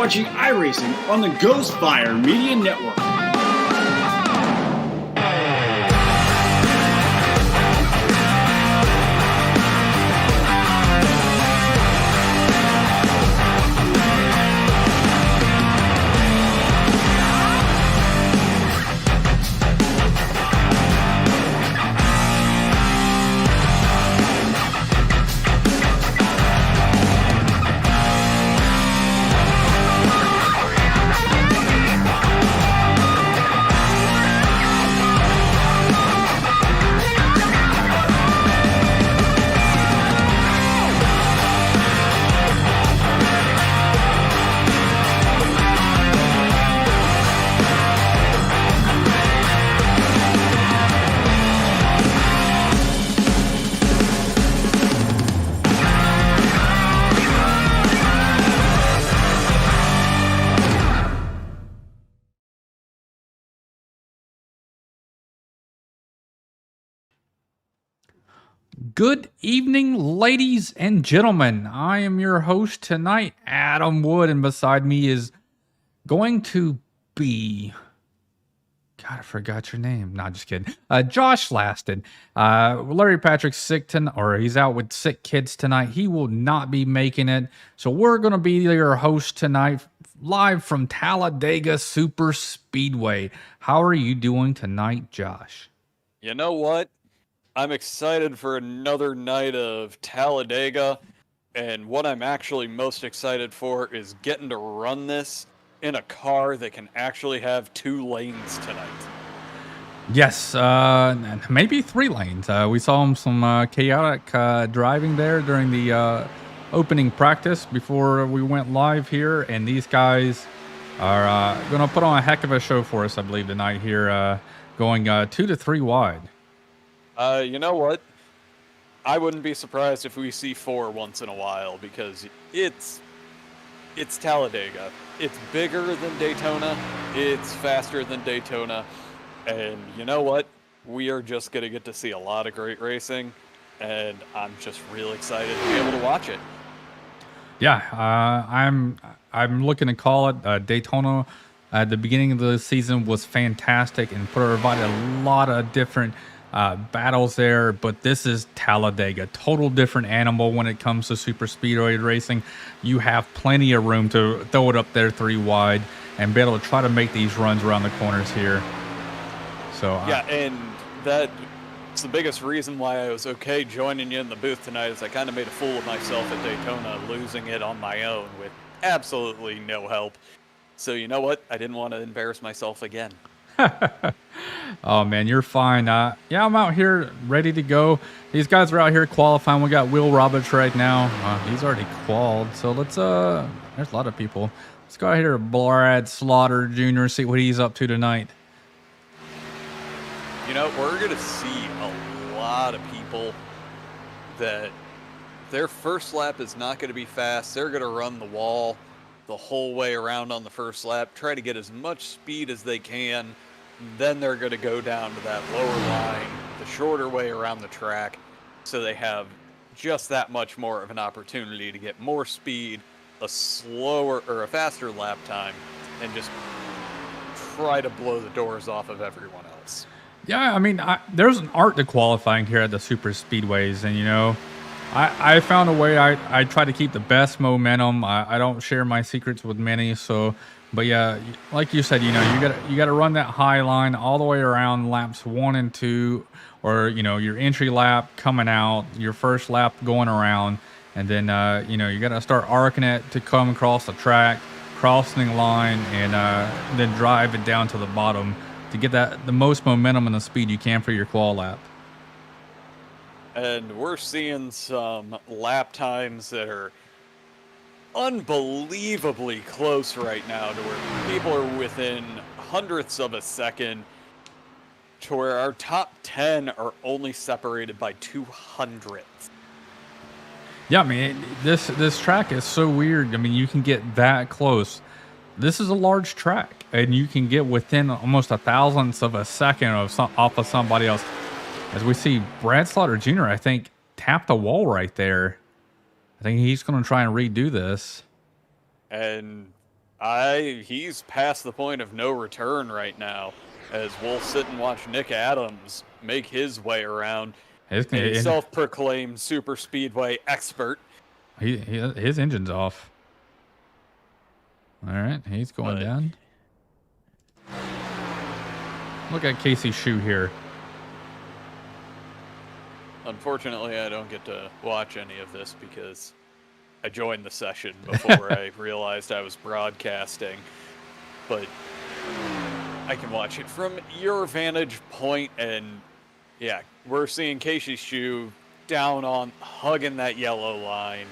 watching iRacing on the Ghostfire Media Network. Good evening, ladies and gentlemen. I am your host tonight, Adam Wood, and beside me is going to be... God, I forgot your name. No, just kidding. Josh Laston. Larry Patrick's sick tonight, or he's out with sick kids tonight. He will not be making it. So we're going to be your host tonight, live from Talladega Super Speedway. How are you doing tonight, Josh? You know what? I'm excited for another night of Talladega, and what I'm actually most excited for is getting to run this in a car that can actually have 2 lanes tonight. Yes, maybe 3 lanes. We saw some chaotic driving there during the opening practice before we went live here, and these guys are going to put on a heck of a show for us, I believe, tonight here, going 2 to 3 wide. You know what? I wouldn't be surprised if we see 4 once in a while, because it's Talladega. It's bigger than Daytona. It's faster than Daytona. And you know what? We are just going to get to see a lot of great racing, and I'm just real excited to be able to watch it. Yeah, I'm looking to call it. Daytona at the beginning of the season was fantastic and provided a lot of different battles there, but this is Talladega, total different animal when it comes to super speedway racing. You have plenty of room to throw it up there 3 wide and be able to try to make these runs around the corners here. So yeah, and that's the biggest reason why I was okay joining you in the booth tonight, is I kind of made a fool of myself at Daytona, losing it on my own with absolutely no help. So you know what? I didn't want to embarrass myself again. Oh man, you're fine. Yeah, I'm out here ready to go. These guys are out here qualifying. We got Will Roberts right now. He's already qualified. So let's there's a lot of people. Let's go out here to Brad Slaughter Jr. see what he's up to tonight. You know, we're gonna see a lot of people that their first lap is not going to be fast. They're going to run the wall the whole way around on the first lap, try to get as much speed as they can. Then they're going to go down to that lower line, the shorter way around the track, so they have just that much more of an opportunity to get more speed, a slower or a faster lap time, and just try to blow the doors off of everyone else. Yeah, I mean, there's an art to qualifying here at the super speedways, and you know, I found a way. I try to keep the best momentum. I don't share my secrets with many, so. But yeah, like you said, you know, you got to run that high line all the way around laps 1 and 2, or you know, your entry lap coming out, your first lap going around, and then you know, you got to start arcing it to come across the track, crossing the line, and then drive it down to the bottom to get the most momentum and the speed you can for your qual lap. And we're seeing some lap times that are unbelievably close right now, to where people are within hundredths of a second, to where our top 10 are only separated by 200. Yeah, I mean, this track is so weird. I mean, you can get that close. This is a large track, and you can get within almost a thousandth of a second off of somebody else. As we see Brad Slaughter Jr., I think, tapped a wall right there. I think he's going to try and redo this. And He's past the point of no return right now, as we'll sit and watch Nick Adams make his way around. A self-proclaimed super speedway expert. His engine's off. All right, he's going down. Look at Casey's shoe here. Unfortunately, I don't get to watch any of this because I joined the session before I realized I was broadcasting. But I can watch it from your vantage point, and yeah, we're seeing Casey's shoe down on, hugging that yellow line,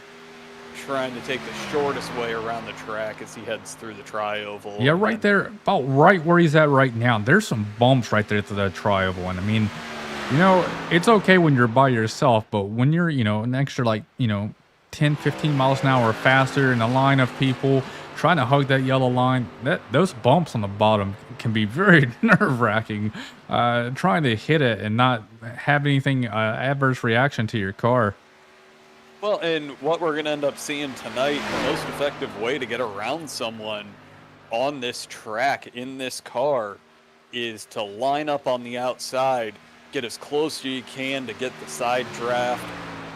trying to take the shortest way around the track as he heads through the tri-oval. Yeah, right there, about right where he's at right now. There's some bumps right there to the tri-oval, and I mean, you know, it's okay when you're by yourself, but when you're, you know, an extra 10, 15 miles an hour faster in a line of people trying to hug that yellow line, those bumps on the bottom can be very nerve-wracking. Trying to hit it and not have anything adverse reaction to your car. Well, and what we're going to end up seeing tonight, the most effective way to get around someone on this track in this car is to line up on the outside, get as close as you can to get the side draft.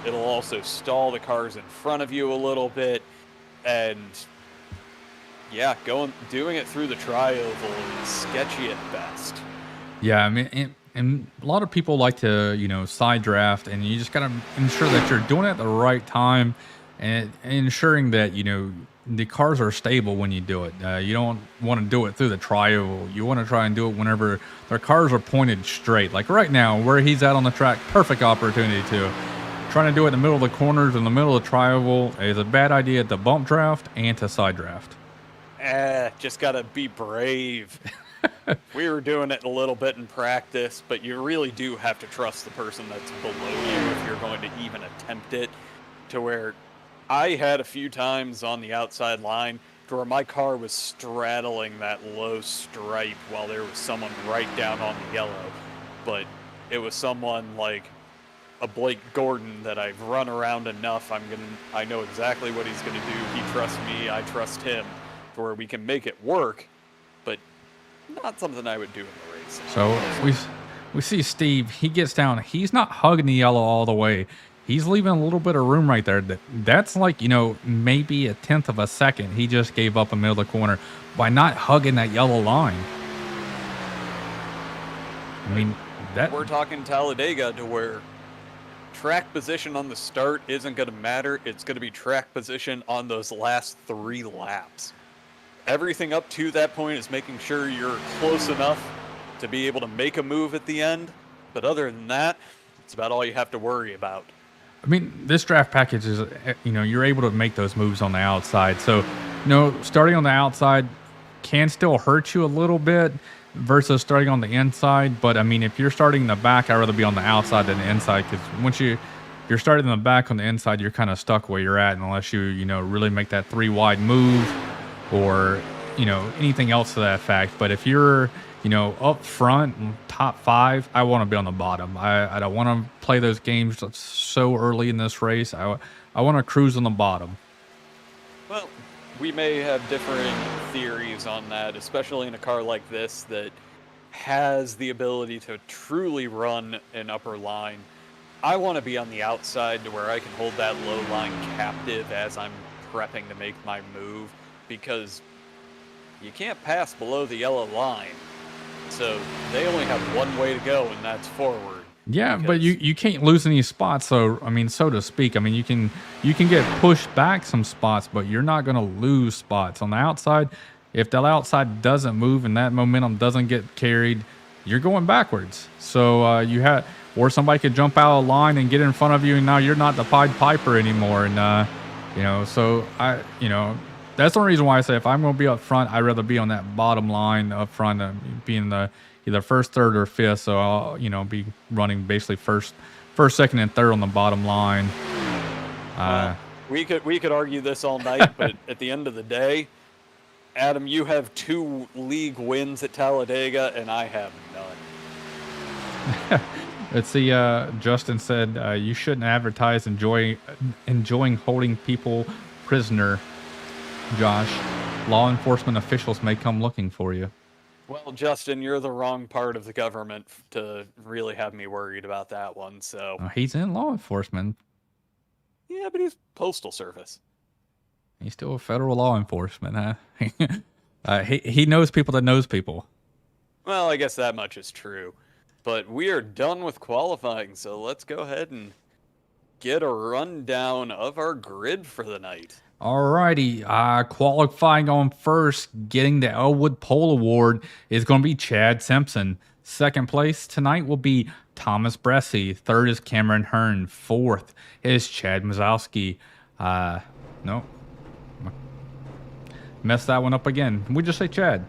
It'll also stall the cars in front of you a little bit, and yeah, doing it through the tri-oval is sketchy at best. Yeah, I mean, and a lot of people like to, you know, side draft, and you just got to ensure that you're doing it at the right time and ensuring that, you know, the cars are stable when you do it. You don't want to do it through the tri-oval. You want to try and do it whenever their cars are pointed straight. Like right now, where he's at on the track, perfect opportunity to. Trying to do it in the middle of the corners, in the middle of the tri-oval is a bad idea to bump draft and to side draft. Just got to be brave. We were doing it a little bit in practice, but you really do have to trust the person that's below you if you're going to even attempt it. To where I had a few times on the outside line to where my car was straddling that low stripe while there was someone right down on the yellow. But it was someone like a Blake Gordon that I've run around enough. I know exactly what he's gonna do. He trusts me, I trust him, to where we can make it work, but not something I would do in the race. So we see Steve, he gets down, he's not hugging the yellow all the way. He's leaving a little bit of room right there. That's like, you know, maybe a tenth of a second he just gave up in the middle of the corner by not hugging that yellow line. I mean, we're talking Talladega, to where track position on the start isn't going to matter. It's going to be track position on those last 3 laps. Everything up to that point is making sure you're close enough to be able to make a move at the end. But other than that, it's about all you have to worry about. I mean, this draft package is, you know, you're able to make those moves on the outside. So, you know, starting on the outside can still hurt you a little bit versus starting on the inside. But I mean, if you're starting in the back, I'd rather be on the outside than the inside, because once if you're starting in the back on the inside, you're kind of stuck where you're at unless you know, really make that 3 wide move or, you know, anything else to that fact. But if you're, you know, up front, top 5, I want to be on the bottom. I don't want to play those games so early in this race. I want to cruise on the bottom. Well, we may have differing theories on that, especially in a car like this that has the ability to truly run an upper line. I want to be on the outside to where I can hold that low line captive as I'm prepping to make my move, because you can't pass below the yellow line. So they only have one way to go, and that's forward. Yeah, but you can't lose any spots. So I mean, so to speak. I mean, you can get pushed back some spots, but you're not going to lose spots on the outside. If the outside doesn't move and that momentum doesn't get carried, you're going backwards. So you have, or somebody could jump out of line and get in front of you, and now you're not the Pied Piper anymore. And you know, so that's the only reason why I say if I'm going to be up front, I'd rather be on that bottom line up front, being the either first, third, or fifth. So I'll, you know, be running basically first, second, and third on the bottom line. We could argue this all night, but at the end of the day, Adam, you have 2 league wins at Talladega, and I have none. Let's see. Justin said you shouldn't advertise enjoying holding people prisoner. Josh. law enforcement officials may come looking for you. Well, Justin, you're the wrong part of the government to really have me worried about that one. So, He's in law enforcement. yeah, but he's postal service. He's still a federal law enforcement, huh? He knows people that knows people. Well, I guess that much is true. But we are done with qualifying, so let's go ahead and get a rundown of our grid for the night. Alrighty, qualifying on first, getting the Elwood Pole Award is going to be Chad Simpson. Second place tonight will be Thomas Bressie. Third is Cameron Hearn. Fourth is Chad Mazowski. No. Messed that one up again. We just say Chad.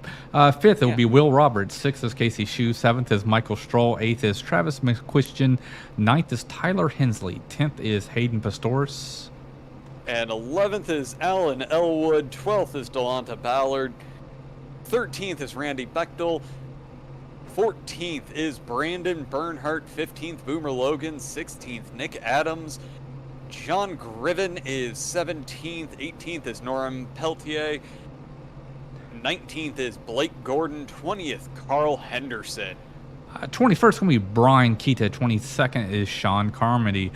Fifth, it will be Will Roberts. Sixth is Casey Shue. Seventh is Michael Stroll. Eighth is Travis McQuistion. Ninth is Tyler Hensley. 10th is Hayden Pastores. And 11th is Alan Elwood. 12th is Delonta Ballard. 13th is Randy Bechtel. 14th is Brandon Bernhardt. 15th, Boomer Logan. 16th, Nick Adams. John Griven is 17th. 18th is Norm Peltier. 19th is Blake Gordon. 20th, Carl Henderson. 21st going to be Brian Keita. 22nd is Sean Carmody.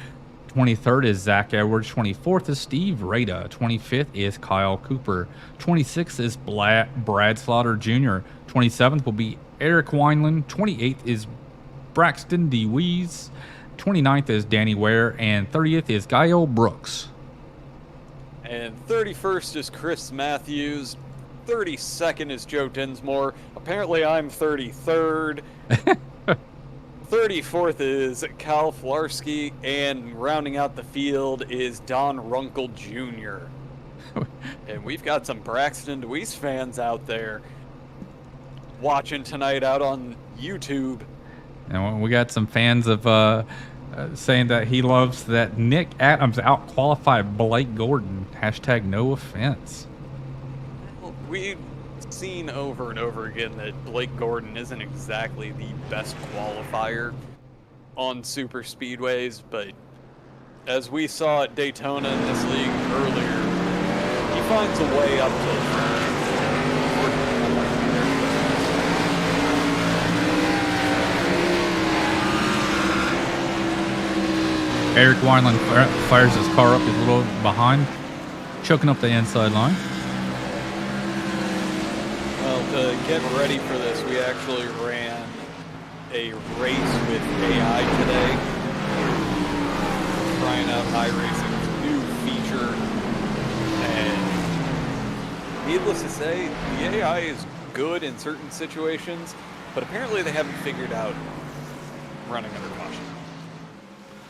23rd is Zach Edwards. 24th is Steve Rada. 25th is Kyle Cooper. 26th is Brad Slaughter Jr. 27th will be Eric Wineland. 28th is Braxton DeWeese. 29th is Danny Ware. And 30th is Gael Brooks. And 31st is Chris Matthews. 32nd is Joe Dinsmore. Apparently I'm 33rd. 34th is Kyle Flarsky, and rounding out the field is Don Runkle Jr. And we've got some Braxton DeWeese fans out there watching tonight out on YouTube. And we got some fans of saying that he loves that Nick Adams out-qualified Blake Gordon. Hashtag no offense. We've seen over and over again that Blake Gordon isn't exactly the best qualifier on super speedways, but as we saw at Daytona in this league earlier, he finds a way up to Eric Wineland fires his car up. He's a little behind, choking up the inside line. Well, to get ready for this, we actually ran a race with AI today. Trying out iRacing's new feature. And needless to say, the AI is good in certain situations, but apparently they haven't figured out running under caution.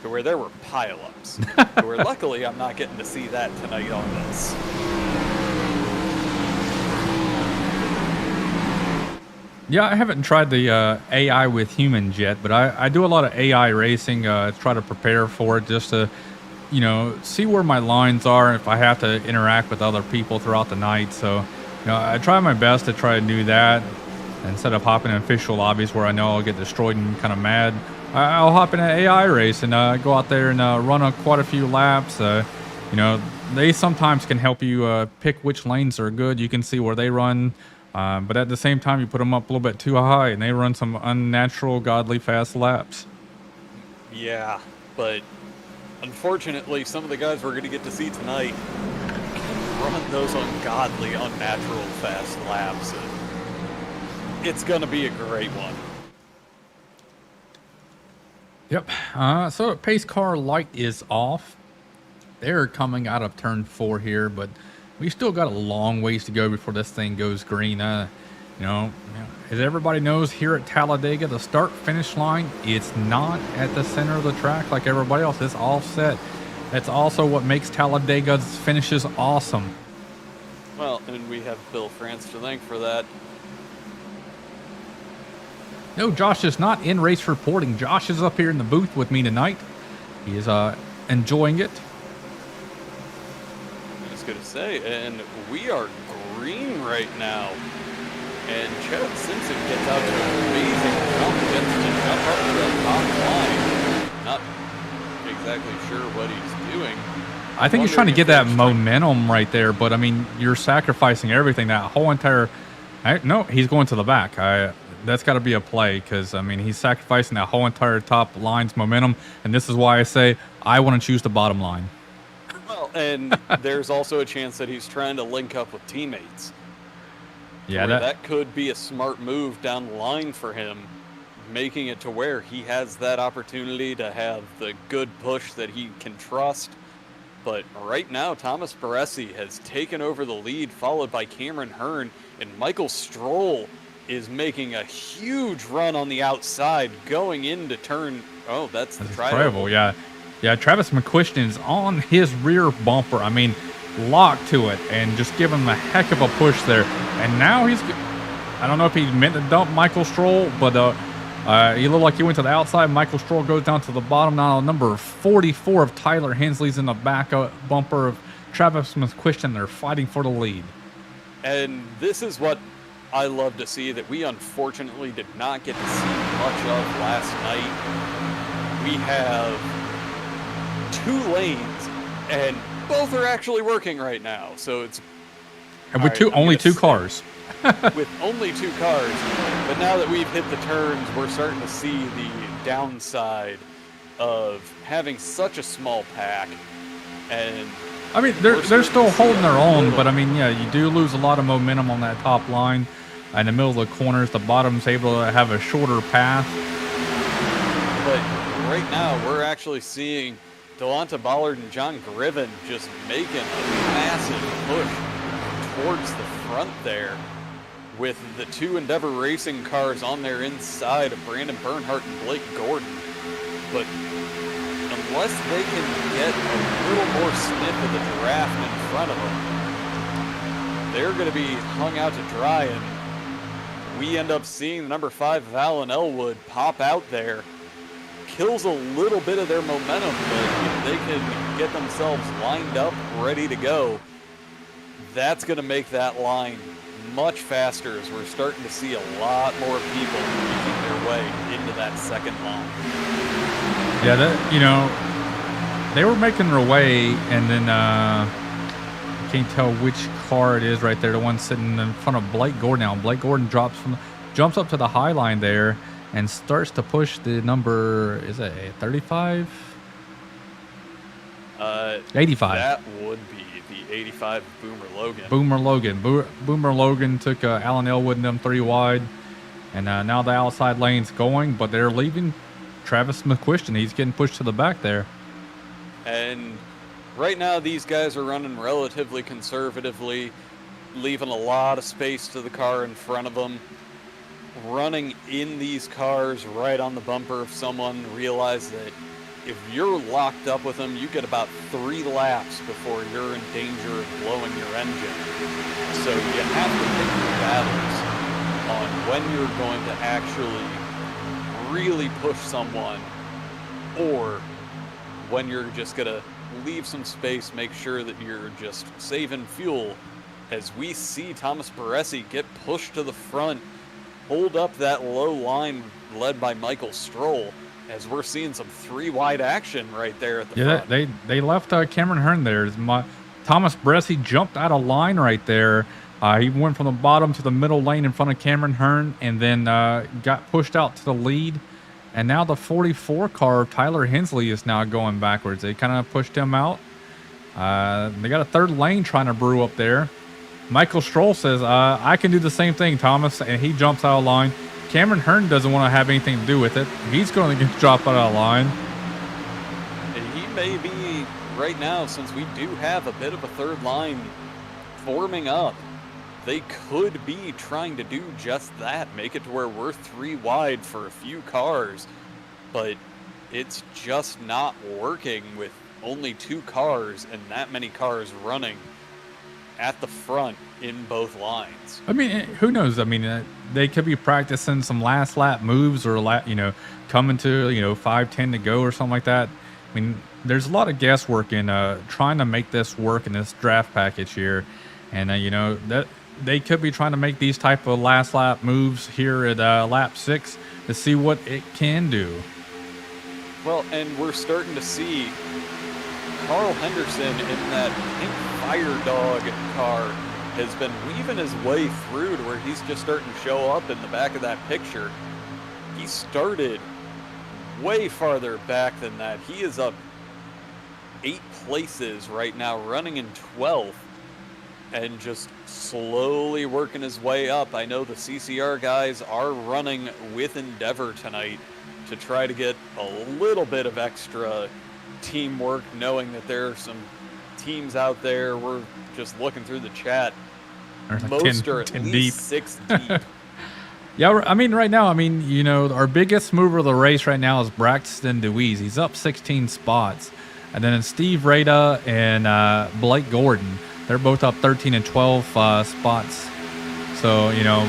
To where there were pileups. To where luckily I'm not getting to see that tonight on this. Yeah, I haven't tried the AI with humans yet, but I do a lot of AI racing, try to prepare for it just to, see where my lines are if I have to interact with other people throughout the night. So, I try my best to try to do that instead of hopping in official lobbies where I know I'll get destroyed and kind of mad. I'll hop in an AI race and go out there and run quite a few laps. They sometimes can help you pick which lanes are good. You can see where they run. But at the same time, you put them up a little bit too high, and they run some unnatural, godly fast laps. Yeah, but unfortunately, some of the guys we're going to get to see tonight run those ungodly, unnatural fast laps. And it's going to be a great one. Yep. So pace car light is off. They're coming out of turn 4 here, but we still got a long ways to go before this thing goes green. As everybody knows, here at Talladega, the start-finish line, it's not at the center of the track like everybody else. It's offset. That's also what makes Talladega's finishes awesome. Well, and we have Bill France to thank for that. No, Josh is not in race reporting. Josh is up here in the booth with me tonight. He is enjoying it. I was going to say, and we are green right now. And Chad Simpson gets out to an amazing jump, gets to jump up to the top line. Not exactly sure what he's doing. I think he's trying to get that momentum right there, but I mean, you're sacrificing everything. That whole entire, no, he's going to the back. That's got to be a play because I mean, he's sacrificing that whole entire top line's momentum, and this is why I say I want to choose the bottom line. Well, and there's also a chance that he's trying to link up with teammates. Yeah, that could be a smart move down the line for him, making it to where he has that opportunity to have the good push that he can trust. But right now, Thomas Baresi has taken over the lead, followed by Cameron Hearn, and Michael Stroll is making a huge run on the outside, going into turn. Oh, that's the tri-oval. Yeah. Travis McQuiston is on his rear bumper. I mean, locked to it, and just giving him a heck of a push there. And now I don't know if he meant to dump Michael Stroll, but he looked like he went to the outside. Michael Stroll goes down to the bottom. Now number 44 of Tyler Hensley's in the back bumper of Travis McQuiston. They're fighting for the lead. And this is what I love to see, that we unfortunately did not get to see much of last night. We have 2 lanes, and both are actually working right now. So it's with only 2 cars. With only 2 cars, but now that we've hit the turns, we're starting to see the downside of having such a small pack. And I mean, they're still holding their own, but I mean, yeah, you do lose a lot of momentum on that top line. In the middle of the corners, the bottom's able to have a shorter path. But right now, we're actually seeing Delonta Ballard and John Griven just making a massive push towards the front there, with the 2 Endeavor Racing cars on their inside of Brandon Bernhardt and Blake Gordon. But unless they can get a little more sniff of the draft in front of them, they're going to be hung out to dry, and we end up seeing the number 5 Valen Elwood pop out there. Kills a little bit of their momentum, but if they can get themselves lined up, ready to go, that's going to make that line much faster, as we're starting to see a lot more people making their way into that second line. Yeah, they were making their way, and then I can't tell which car it is right there, the one sitting in front of Blake Gordon now. Blake Gordon jumps up to the high line there and starts to push the number, is it 35? 85. That would be the 85 Boomer Logan. Boomer Logan took Alan Elwood and them 3 wide. And now the outside lane's going, but they're leaving Travis McQuiston. He's getting pushed to the back there. And right now, these guys are running relatively conservatively, leaving a lot of space to the car in front of them. Running in these cars right on the bumper of someone, realize that if you're locked up with them, you get about 3 laps before you're in danger of blowing your engine. So you have to pick your battles on when you're going to actually really push someone, or when you're just going to leave some space, make sure that you're just saving fuel. As we see Thomas Baresi get pushed to the front, hold up that low line led by Michael Stroll, as we're seeing some 3 wide action right there at the front. Yeah, they left Cameron Hearn there. Thomas Baresi jumped out of line right there. He went from the bottom to the middle lane in front of Cameron Hearn, and then got pushed out to the lead. And now the 44 car of Tyler Hensley is now going backwards. They kind of pushed him out. They got a 3rd lane trying to brew up there. Michael Stroll says, I can do the same thing, Thomas, and he jumps out of line. Cameron Hearn doesn't want to have anything to do with it. He's going to get dropped out of line. And he may be, right now, since we do have a bit of a 3rd line forming up, they could be trying to do just that, make it to where we're 3 wide for a few cars, but it's just not working with only 2 cars and that many cars running at the front in both lines. I mean, who knows? I mean, they could be practicing some last lap moves, or coming to 5-10 to go or something like that. I mean, there's a lot of guesswork in trying to make this work in this draft package here, and that they could be trying to make these type of last lap moves here at lap 6 to see what it can do. Well, and we're starting to see Carl Henderson in that pink Fire Dog car has been weaving his way through to where he's just starting to show up in the back of that picture. He started way farther back than that. He is up 8 places right now, running in 12th, and just slowly working his way up. I know the CCR guys are running with Endeavor tonight to try to get a little bit of extra teamwork, knowing that there are some teams out there. We're just looking through the chat. Like Most 10, are at 10 least deep. 6 deep. Yeah, I mean, right now, I mean, you know, our biggest mover of the race right now is Braxton DeWeese. He's up 16 spots. And then Steve Rada and Blake Gordon, they're both up 13 and 12 spots. So, you know,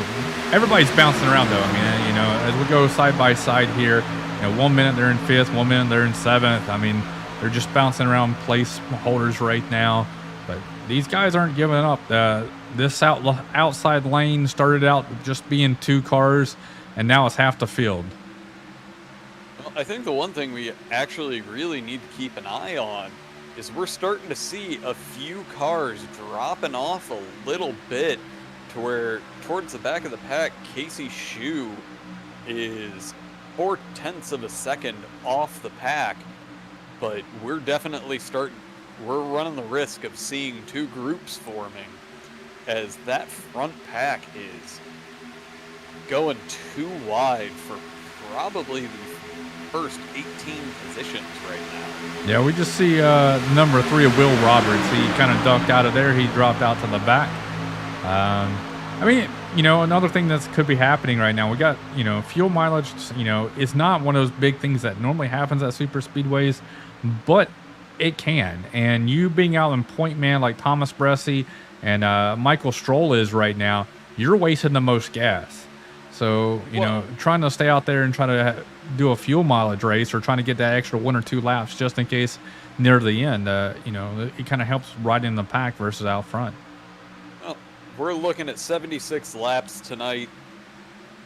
everybody's bouncing around, though. I mean, you know, as we go side by side here, you know, 1 minute they're in 5th, 1 minute they're in 7th. I mean, they're just bouncing around place holders right now. But these guys aren't giving up. This outside lane started out just being 2 cars, and now it's half the field. Well, I think the one thing we actually really need to keep an eye on is we're starting to see a few cars dropping off a little bit to where towards the back of the pack, Casey Shue is 0.4 of a second off the pack, but we're definitely we're running the risk of seeing 2 groups forming, as that front pack is going too wide for probably the first 18 positions right now. Yeah, we just see number 3 of Will Roberts. He kind of ducked out of there. He dropped out to the back. I mean, you know, another thing that could be happening right now, we got, you know, fuel mileage, you know, it's not one of those big things that normally happens at super speedways, but it can. And you being out in point man like Thomas Bressie and Michael Stroll is right now, you're wasting the most gas. So, you know, trying to stay out there and try to do a fuel mileage race or trying to get that extra 1 or 2 laps just in case near the end, you know, it kind of helps right in the pack versus out front. Well, we're looking at 76 laps tonight.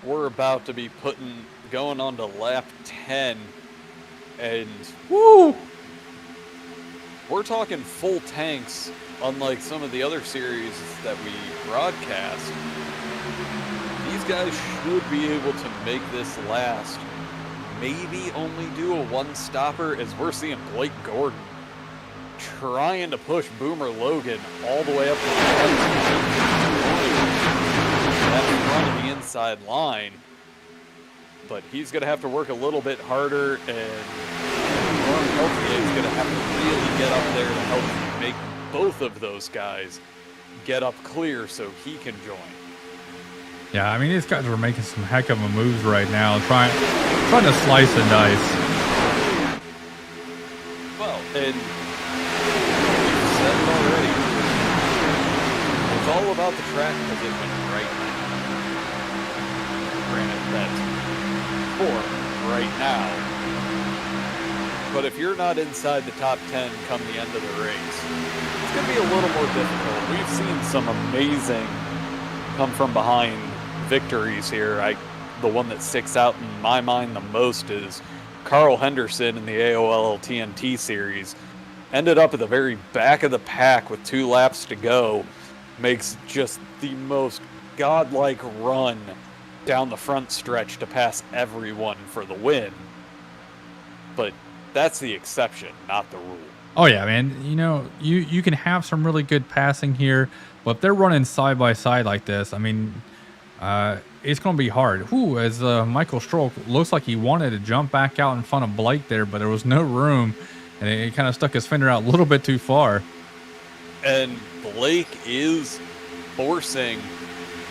We're about to be going on to lap 10, and woo, we're talking full tanks, unlike some of the other series that we broadcast. These guys should be able to make this last. Maybe only do a 1-stopper, as we're seeing Blake Gordon trying to push Boomer Logan all the way up to that front of the inside line. But he's going to have to work a little bit harder, and Norm Peltier is going to have to really get up there to help make both of those guys get up clear so he can join. Yeah, I mean, these guys are making some heck of a moves right now, trying to slice and dice. Well, and we've said it already. It's all about the track position right now. Granted, that's 4th right now. But if you're not inside the top 10 come the end of the race, it's going to be a little more difficult. We've seen some amazing come from behind victories here. The one that sticks out in my mind the most is Carl Henderson in the AOL TNT series. Ended up at the very back of the pack with 2 laps to go. Makes just the most godlike run down the front stretch to pass everyone for the win. But that's the exception, not the rule. Oh yeah, man. You know, you can have some really good passing here, but if they're running side by side like this, I mean, it's going to be hard. Ooh, as Michael Stroll looks like he wanted to jump back out in front of Blake there, but there was no room, and it kind of stuck his fender out a little bit too far. And Blake is forcing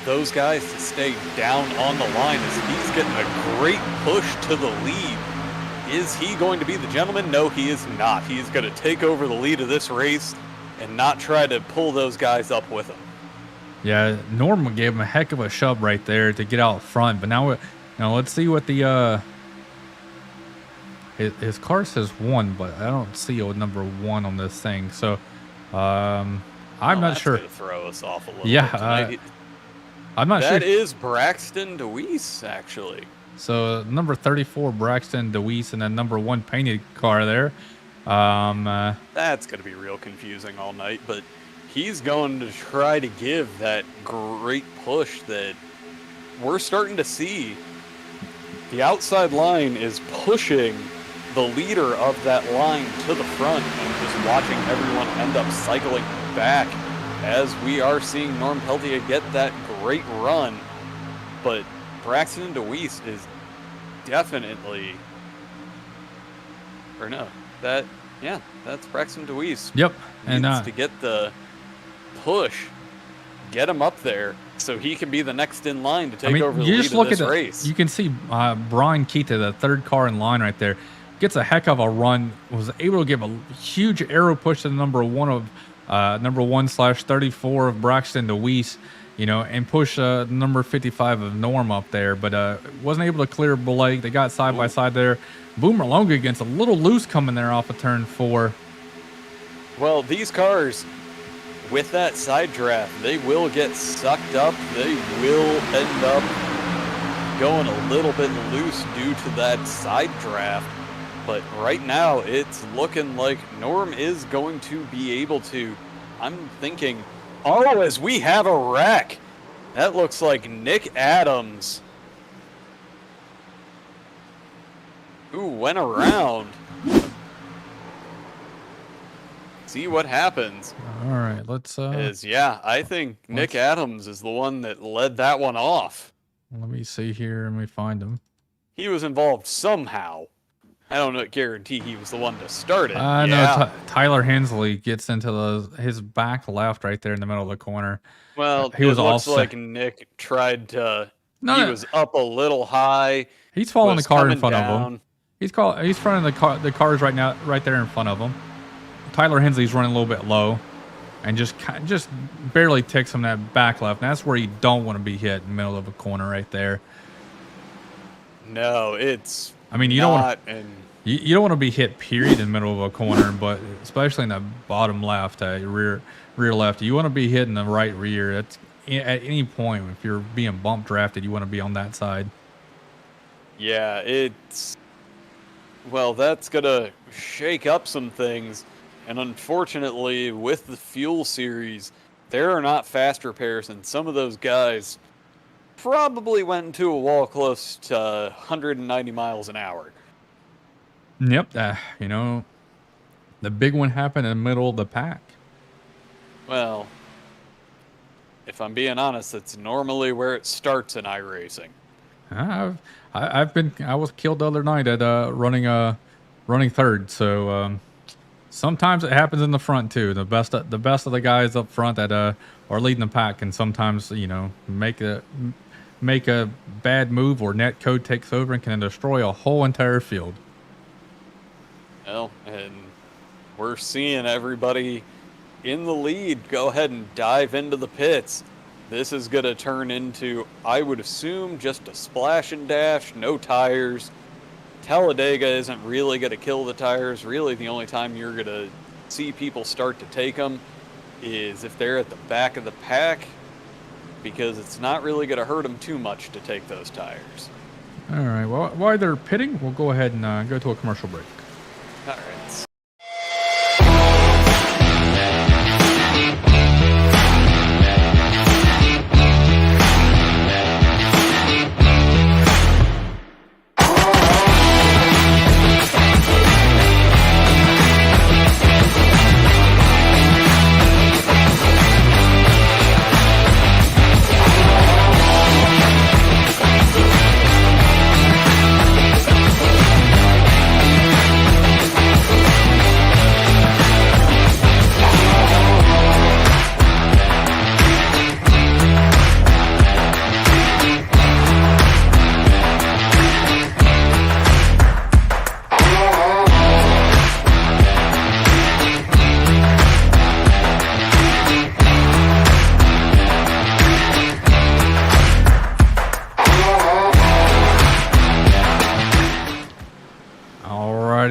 those guys to stay down on the line as he's getting a great push to the lead. Is he going to be the gentleman? No, he is not. He's going to take over the lead of this race and not try to pull those guys up with him. Yeah, Norman gave him a heck of a shove right there to get out front. But now let's see what the his car says 1, but I don't see a number 1 on this thing. So I'm not sure. That's gonna throw us off a little. Yeah, bit I'm not sure. That is Braxton DeWeese, actually. So number 34, Braxton DeWeese, and then number 1 painted car there. That's going to be real confusing all night, but he's going to try to give that great push that we're starting to see. The outside line is pushing the leader of that line to the front and just watching everyone end up cycling back as we are seeing Norm Peltier get that great run. But Braxton DeWeese is definitely, or no, that's Braxton DeWeese. Yep. And needs to get the push, get him up there so he can be the next in line to take over the lead of this race. You can see Brian Keita, the third car in line right there, gets a heck of a run, was able to give a huge arrow push to the number 1/34 of Braxton DeWeese, and push number 55 of Norm up there, but wasn't able to clear Blake. They got side by side there. Boomer Longa gets a little loose coming there off of turn 4. Well, these cars, with that side draft, they will get sucked up. They will end up going a little bit loose due to that side draft. But right now, it's looking like Norm is going to be able to. I'm thinking, as we have a wreck. That looks like Nick Adams, who went around. See what happens. All right, let's. I think Nick Adams is the one that led that one off. Let me see here. Let me find him. He was involved somehow. I don't guarantee he was the one to start it. No, Tyler Hensley gets into his back left right there in the middle of the corner. Well, he was looks like Nick tried to. He was up a little high. He's following the car in front of him. He's fronting the cars right there in front of him. Tyler Hensley's running a little bit low, and just barely ticks him that back left. And that's where you don't want to be hit in the middle of a corner right there. No, it's. I mean, you don't want to be hit, period, in the middle of a corner, but especially in the bottom left, rear left. You want to be hitting the right rear. At any point, if you're being bump drafted, you want to be on that side. Yeah, that's going to shake up some things. And unfortunately, with the fuel series, there are not fast repairs, and some of those guys probably went into a wall close to 190 miles an hour. Yep. The big one happened in the middle of the pack. Well, if I'm being honest, it's normally where it starts in iRacing. I was killed the other night at running third, so sometimes it happens in the front too. The best of the guys up front that are leading the pack can sometimes make a bad move, or net code takes over and can destroy a whole entire field. Well, and we're seeing everybody in the lead go ahead and dive into the pits. This is going to turn into, I would assume, just a splash and dash, no tires. Talladega isn't really going to kill the tires. Really, the only time you're going to see people start to take them is if they're at the back of the pack, because it's not really going to hurt them too much to take those tires. All right. Well, while they're pitting, we'll go ahead and go to a commercial break. All right.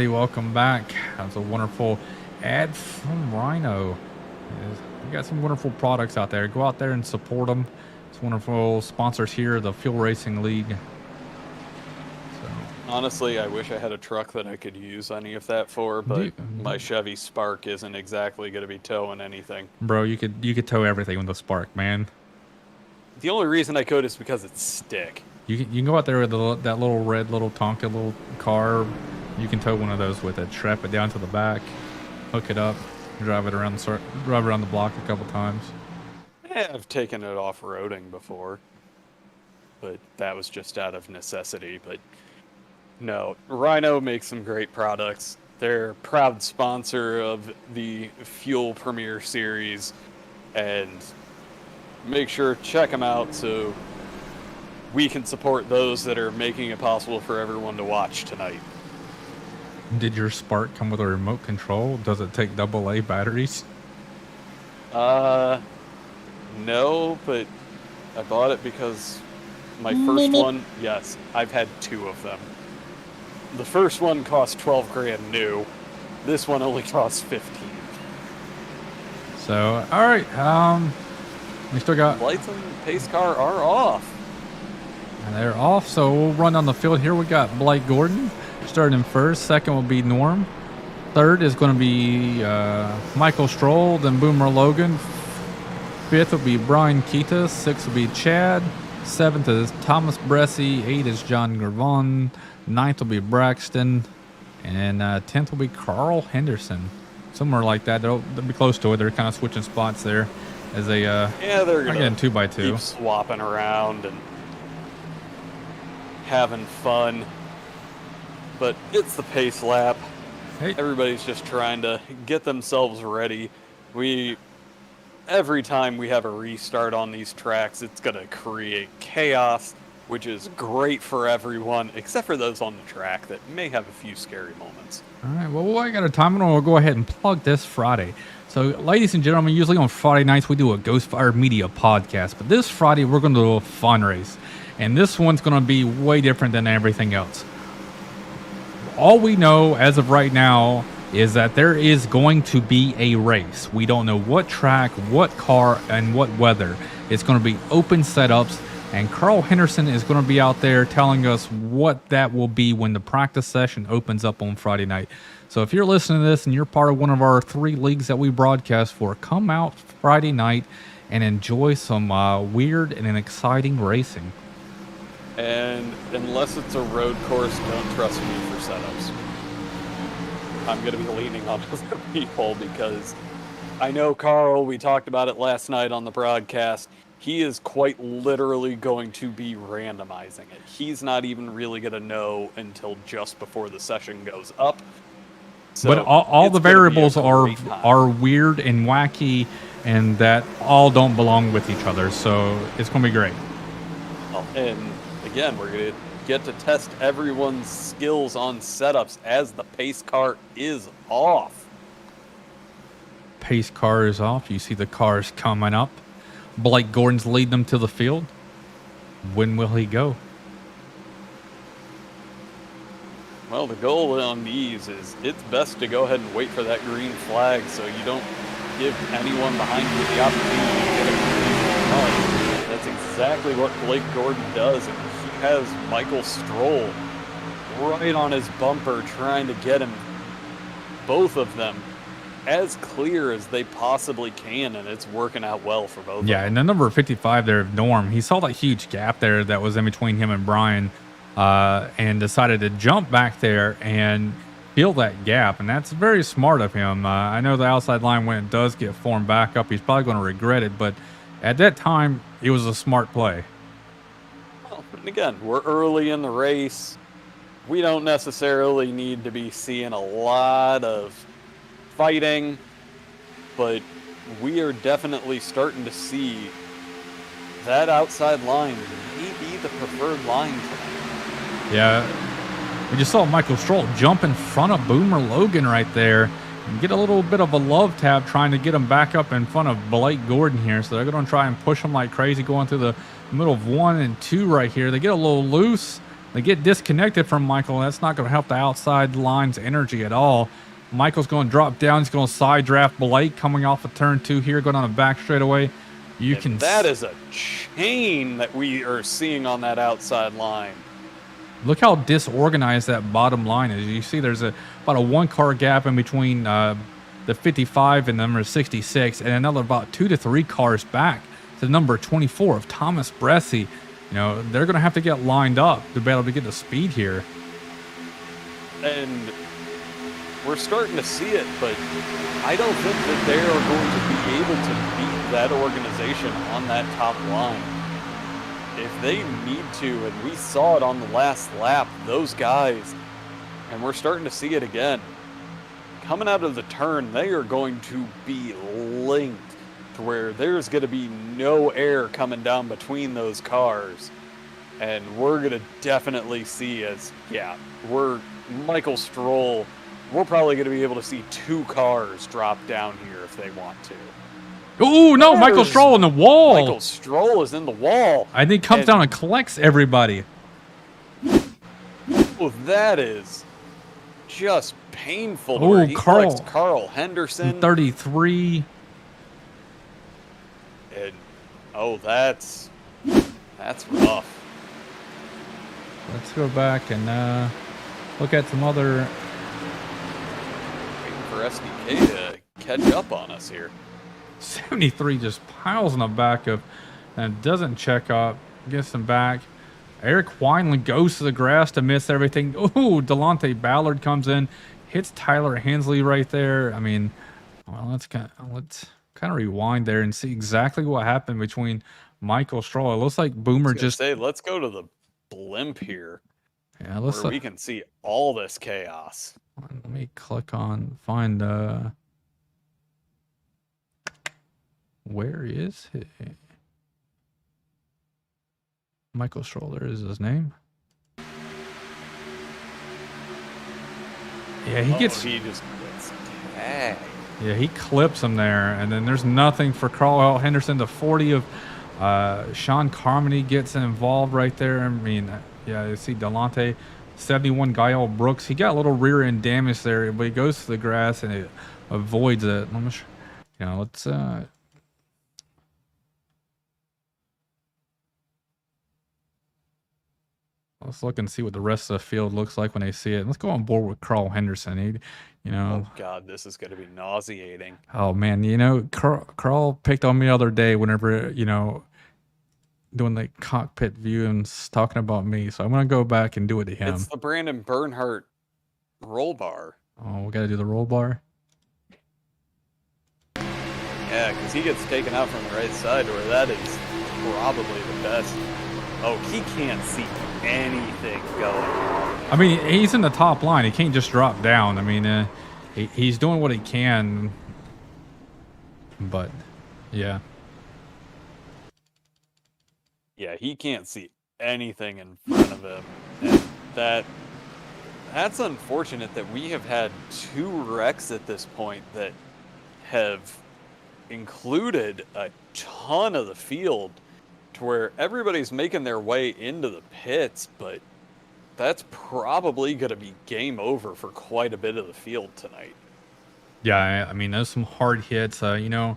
Welcome back. That was a wonderful ad from Rhino. We got some wonderful products out there. Go out there and support them. It's wonderful sponsors here, the Fuel Racing League. So Honestly, I wish I had a truck that I could use any of that for, but my Chevy Spark isn't exactly going to be towing anything. Bro, you could tow everything with a Spark, man. The only reason I could is because it's stick. You can go out there with that little red little Tonka little car. You can tow one of those with it. Strap it down to the back, hook it up, drive around the block a couple times. Yeah, I've taken it off-roading before, but that was just out of necessity. But no, Rhino makes some great products. They're a proud sponsor of the Fuel Premier Series, and make sure to check them out so we can support those that are making it possible for everyone to watch tonight. Did your Spark come with a remote control? Does it take AA batteries? No, but I bought it because my first one, yes, I've had 2 of them. The first one cost 12 grand new. This one only costs 15. So, all right. We still got... Lights on the pace car are off. And they're off, so we'll run on the field here. We got Blake Gordon starting in first. Second will be Norm. Third is going to be Michael Stroll, then Boomer Logan. Fifth will be Brian Keita. Sixth will be Chad. Seventh is Thomas Bressy. 8 is John Gervon. Ninth will be Braxton. And 10th will be Carl Henderson. Somewhere like that. They'll be close to it. They're kind of switching spots there as they yeah, they're getting 2x2. Keep swapping around and having fun. But it's the pace lap. Hey. Everybody's just trying to get themselves ready. Every time we have a restart on these tracks, it's going to create chaos, which is great for everyone, except for those on the track that may have a few scary moments. All right, well, I got a time, and we'll go ahead and plug this Friday. So, ladies and gentlemen, usually on Friday nights, we do a Ghostfire Media podcast, but this Friday, we're going to do a fun race, and this one's going to be way different than everything else. All we know as of right now is that there is going to be a race. We don't know what track, what car, and what weather. It's going to be open setups, and Carl Henderson is going to be out there telling us what that will be when the practice session opens up on Friday night. So if you're listening to this and you're part of one of our 3 leagues that we broadcast for, come out Friday night and enjoy some weird and exciting racing. And unless it's a road course, don't trust me for setups. I'm going to be leaning on other people because I know Carl, we talked about it last night on the broadcast. He is quite literally going to be randomizing it. He's not even really going to know until just before the session goes up. So but all the variables are weird and wacky, and that all don't belong with each other. So it's going to be great. Oh, and again, we're going to get to test everyone's skills on setups as the pace car is off. Pace car is off. You see the cars coming up. Blake Gordon's leading them to the field. When will he go? Well, the goal on these is it's best to go ahead and wait for that green flag so you don't give anyone behind you the opportunity to get a green flag. That's exactly what Blake Gordon does, and he has Michael Stroll right on his bumper trying to get him, both of them, as clear as they possibly can, and it's working out well for both of them. Yeah, and the number 55 there, Norm, he saw that huge gap there that was in between him and Brian, and decided to jump back there and fill that gap, and that's very smart of him. I know the outside line, when it does get formed back up, he's probably going to regret it, but at that time, it was a smart play. Well, and again, we're early in the race. We don't necessarily need to be seeing a lot of fighting, but we are definitely starting to see that outside line may be the preferred line tonight. Yeah, we just saw Michael Stroll jump in front of Boomer Logan right there and get a little bit of a love tap trying to get him back up in front of Blake Gordon here. So they're going to try and push him like crazy going through the middle of 1 and 2 right here. They get a little loose. They get disconnected from Michael. That's not going to help the outside line's energy at all. Michael's going to drop down. He's going to side draft Blake coming off of turn 2 here, going on the back straightaway. That is a chain that we are seeing on that outside line. Look how disorganized that bottom line is. You see there's about a 1-car gap in between the 55 and number 66, and another about 2 to 3 cars back to number 24 of Thomas Bresci. You know, they're going to have to get lined up to be able to get the speed here. And we're starting to see it, but I don't think that they are going to be able to beat that organization on that top line. If they need to, and we saw it on the last lap, those guys, and we're starting to see it again, coming out of the turn, they are going to be linked to where there's going to be no air coming down between those cars. And we're going to definitely see Michael Stroll, we're probably going to be able to see 2 cars drop down here if they want to. Oh, no, Michael Stroll in the wall. Michael Stroll is in the wall. I think comes down and collects everybody. Oh, that is just painful. Oh, Carl Henderson. 33. And, that's rough. Let's go back and look at some other... Waiting for SDK to catch up on us here. 73 just piles in the back of and doesn't check up, gets them back. Eric Wineland goes to the grass to miss everything. Oh, Delonte Ballard comes in, hits Tyler Hensley right there. I mean, well, let's kind of rewind there and see exactly what happened between Michael Stroll. It looks like Boomer just say, let's go to the blimp here. Yeah, where we can see all this chaos. Let me click on find where is he? Michael Stroll, there is his name. Yeah, he just gets tagged. Yeah, he clips him there, and then there's nothing for Carl Henderson. The 40 of Sean Carmody gets involved right there. I mean, yeah, you see Delonte, 71 Gael Brooks. He got a little rear end damage there, but he goes to the grass and it avoids it. Let's look and see what the rest of the field looks like when they see it. Let's go on board with Carl Henderson. Oh God, this is going to be nauseating. Oh man, Carl picked on me the other day whenever doing the cockpit view and talking about me. So I'm gonna go back and do it to him. It's the Brandon Bernhardt roll bar. Oh, we got to do the roll bar. Yeah, because he gets taken out from the right side, where that is probably the best. Oh, he can't see anything going on. I mean, he's in the top line. He can't just drop down. I mean, he's doing what he can. But, yeah. Yeah, he can't see anything in front of him. And that's unfortunate that we have had 2 wrecks at this point that have included a ton of the field, to where everybody's making their way into the pits, but that's probably going to be game over for quite a bit of the field tonight. Yeah, I mean, there's some hard hits. The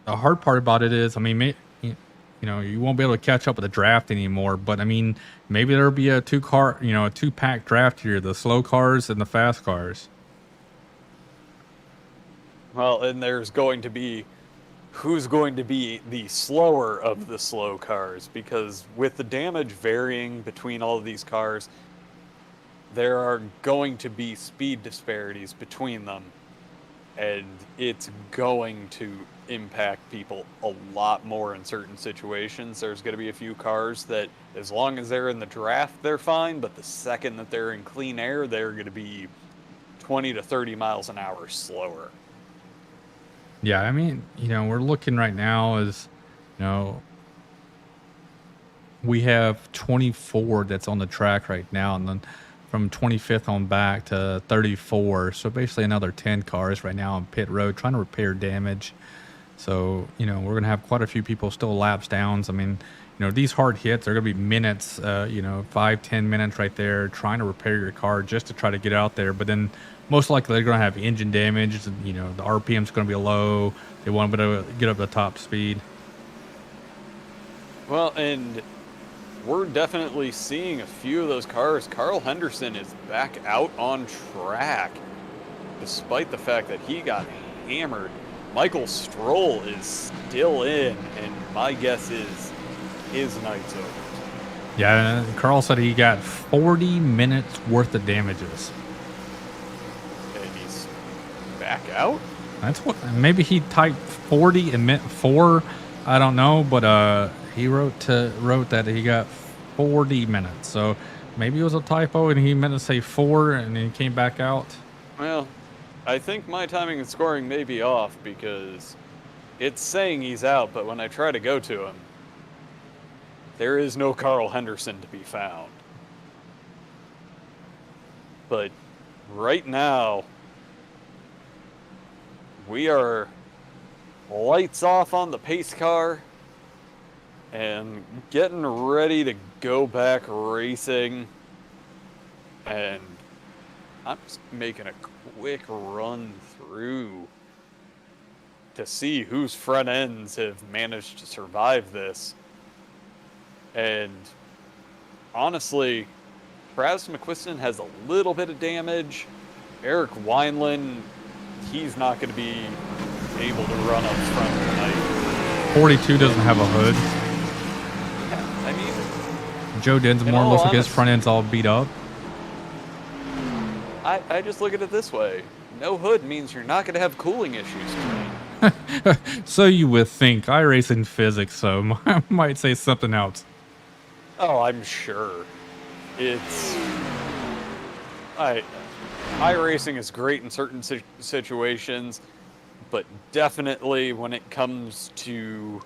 hard part about it is, I mean, you won't be able to catch up with the draft anymore, but I mean, maybe there'll be a 2-pack draft here, the slow cars and the fast cars. Well, and there's going to be who's going to be the slower of the slow cars, because with the damage varying between all of these cars, there are going to be speed disparities between them, and it's going to impact people a lot more in certain situations. There's going to be a few cars that, as long as they're in the draft, they're fine, but the second that they're in clean air, they're going to be 20 to 30 miles an hour slower. Yeah, I mean, we're looking right now as, we have 24 that's on the track right now, and then from 25th on back to 34. So basically another 10 cars right now on pit road trying to repair damage. So, we're going to have quite a few people still laps downs. I mean, these hard hits are going to be minutes, 5-10 minutes right there trying to repair your car just to try to get out there. But then most likely they're going to have engine damage. The RPM's going to be low. They want to get up to top speed. Well, and we're definitely seeing a few of those cars. Carl Henderson is back out on track, despite the fact that he got hammered. Michael Stroll is still in, and my guess is his night's over. Yeah, Carl said he got 40 minutes worth of damages. And he's back out? That's what, maybe he typed 40 and meant 4. I don't know, but he wrote that he got 40 minutes. So maybe it was a typo and he meant to say 4 and then he came back out. Well, I think my timing and scoring may be off because it's saying he's out, but when I try to go to him, there is no Carl Henderson to be found. But right now, we are lights off on the pace car and getting ready to go back racing. And I'm just making a quick run through to see whose front ends have managed to survive this. And honestly, Travis McQuiston has a little bit of damage. Eric Wineland, he's not going to be able to run up front tonight. 42 doesn't have a hood. Yeah, I mean, Joe Dinsmore looks like his front end's all beat up. I just look at it this way. No hood means you're not going to have cooling issues tonight. So you would think. I race in physics, so I might say something else. Oh, I'm sure. It's... iRacing is great in certain situations, but definitely when it comes to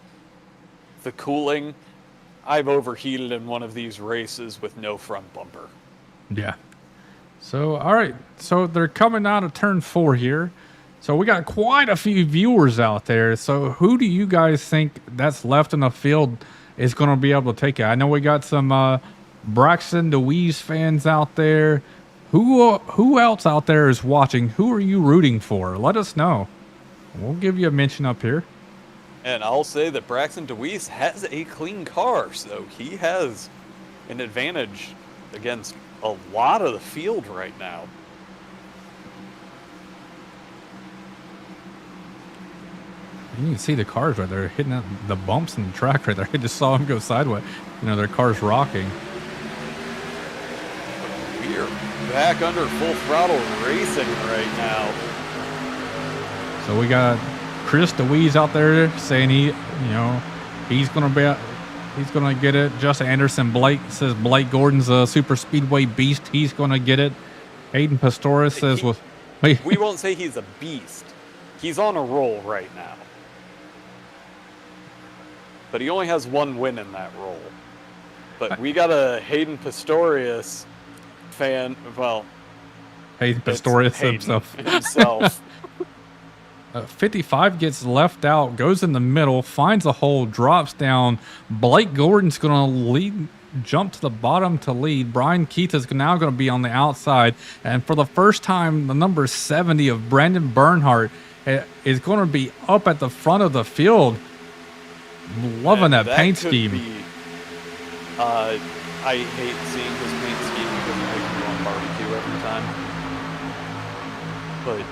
the cooling, I've overheated in one of these races with no front bumper. Yeah. So, all right. So they're coming out of turn 4 here. So we got quite a few viewers out there. So who do you guys think that's left in the field is going to be able to take it? I know we got some Braxton DeWeese fans out there. Who else out there is watching? Who are you rooting for? Let us know. We'll give you a mention up here. And I'll say that Braxton DeWeese has a clean car, so he has an advantage against a lot of the field right now. You can see the cars right there hitting the bumps in the track right there. I just saw them go sideways. You know, their car's rocking. We are back under full throttle racing right now. So we got Chris DeWeese out there saying he's gonna get it. Justin Anderson Blake says Blake Gordon's a super speedway beast. He's gonna get it. Hayden Pastorius says we won't say he's a beast. He's on a roll right now. But he only has one win in that roll. But we got a Hayden Pastorius fan. Well, Hayden Pastorius himself. 55 gets left out, goes in the middle, finds a hole, drops down. Blake Gordon's going to jump to the bottom to lead. Brian Keith is now going to be on the outside. And for the first time, the number 70 of Brandon Bernhardt is going to be up at the front of the field. Loving that paint scheme. I hate seeing his paint scheme because it makes me want barbecue every time. But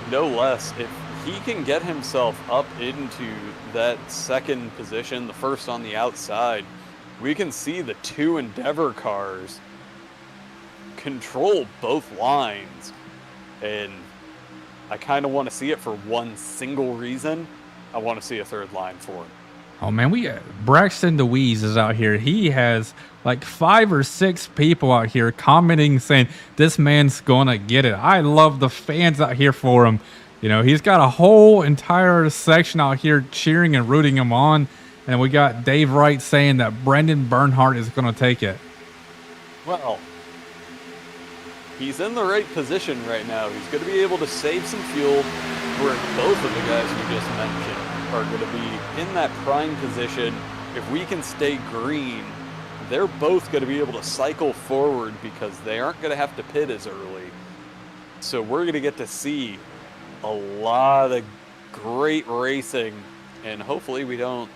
no less, if he can get himself up into that second position, the first on the outside, we can see the two Endeavor cars control both lines. And I kind of want to see it for one single reason. I want to see a third line for him. Oh man, Braxton DeWeese is out here. He has like 5 or 6 people out here commenting saying this man's gonna get it. I love the fans out here for him. You know, he's got a whole entire section out here cheering and rooting him on. And we got Dave Wright saying that Brandon Bernhardt is gonna take it. Well, he's in the right position right now. He's going to be able to save some fuel, where both of the guys we just mentioned are going to be in that prime position. If we can stay green, they're both going to be able to cycle forward because they aren't going to have to pit as early. So we're going to get to see a lot of great racing, and hopefully we don't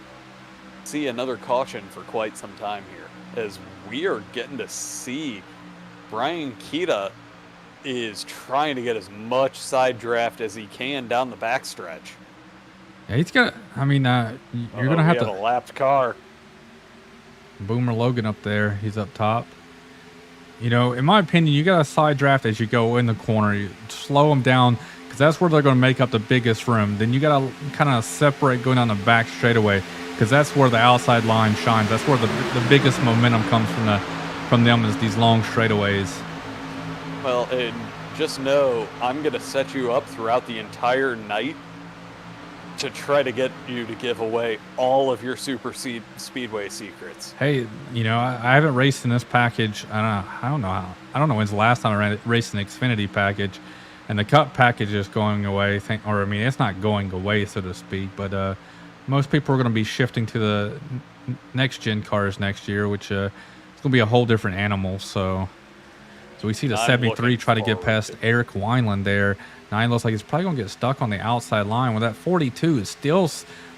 see another caution for quite some time here. as we are getting to see Brian Keita is trying to get as much side draft as he can down the backstretch. Yeah, he's got. I mean, you're gonna have we to. have a lapped car. Boomer Logan up there. He's up top. You know, in my opinion, you got to side draft as you go in the corner. You slow them down because that's where they're going to make up the biggest room. Then you got to kind of separate going down the back straightaway because that's where the outside line shines. That's where the biggest momentum comes from them is these long straightaways. Well, and just know I'm going to set you up throughout the entire night to try to get you to give away all of your super speedway secrets. Hey, you know, I haven't raced in this package. I don't know when's the last time I raced an Xfiniti package, and the Cup package is going away. I mean, it's not going away, so to speak, but most people are going to be shifting to the next gen cars next year, which it's going to be a whole different animal. So we see the 73 try to get past Eric Wineland there. Now it looks like he's probably going to get stuck on the outside line. With that 42 is still,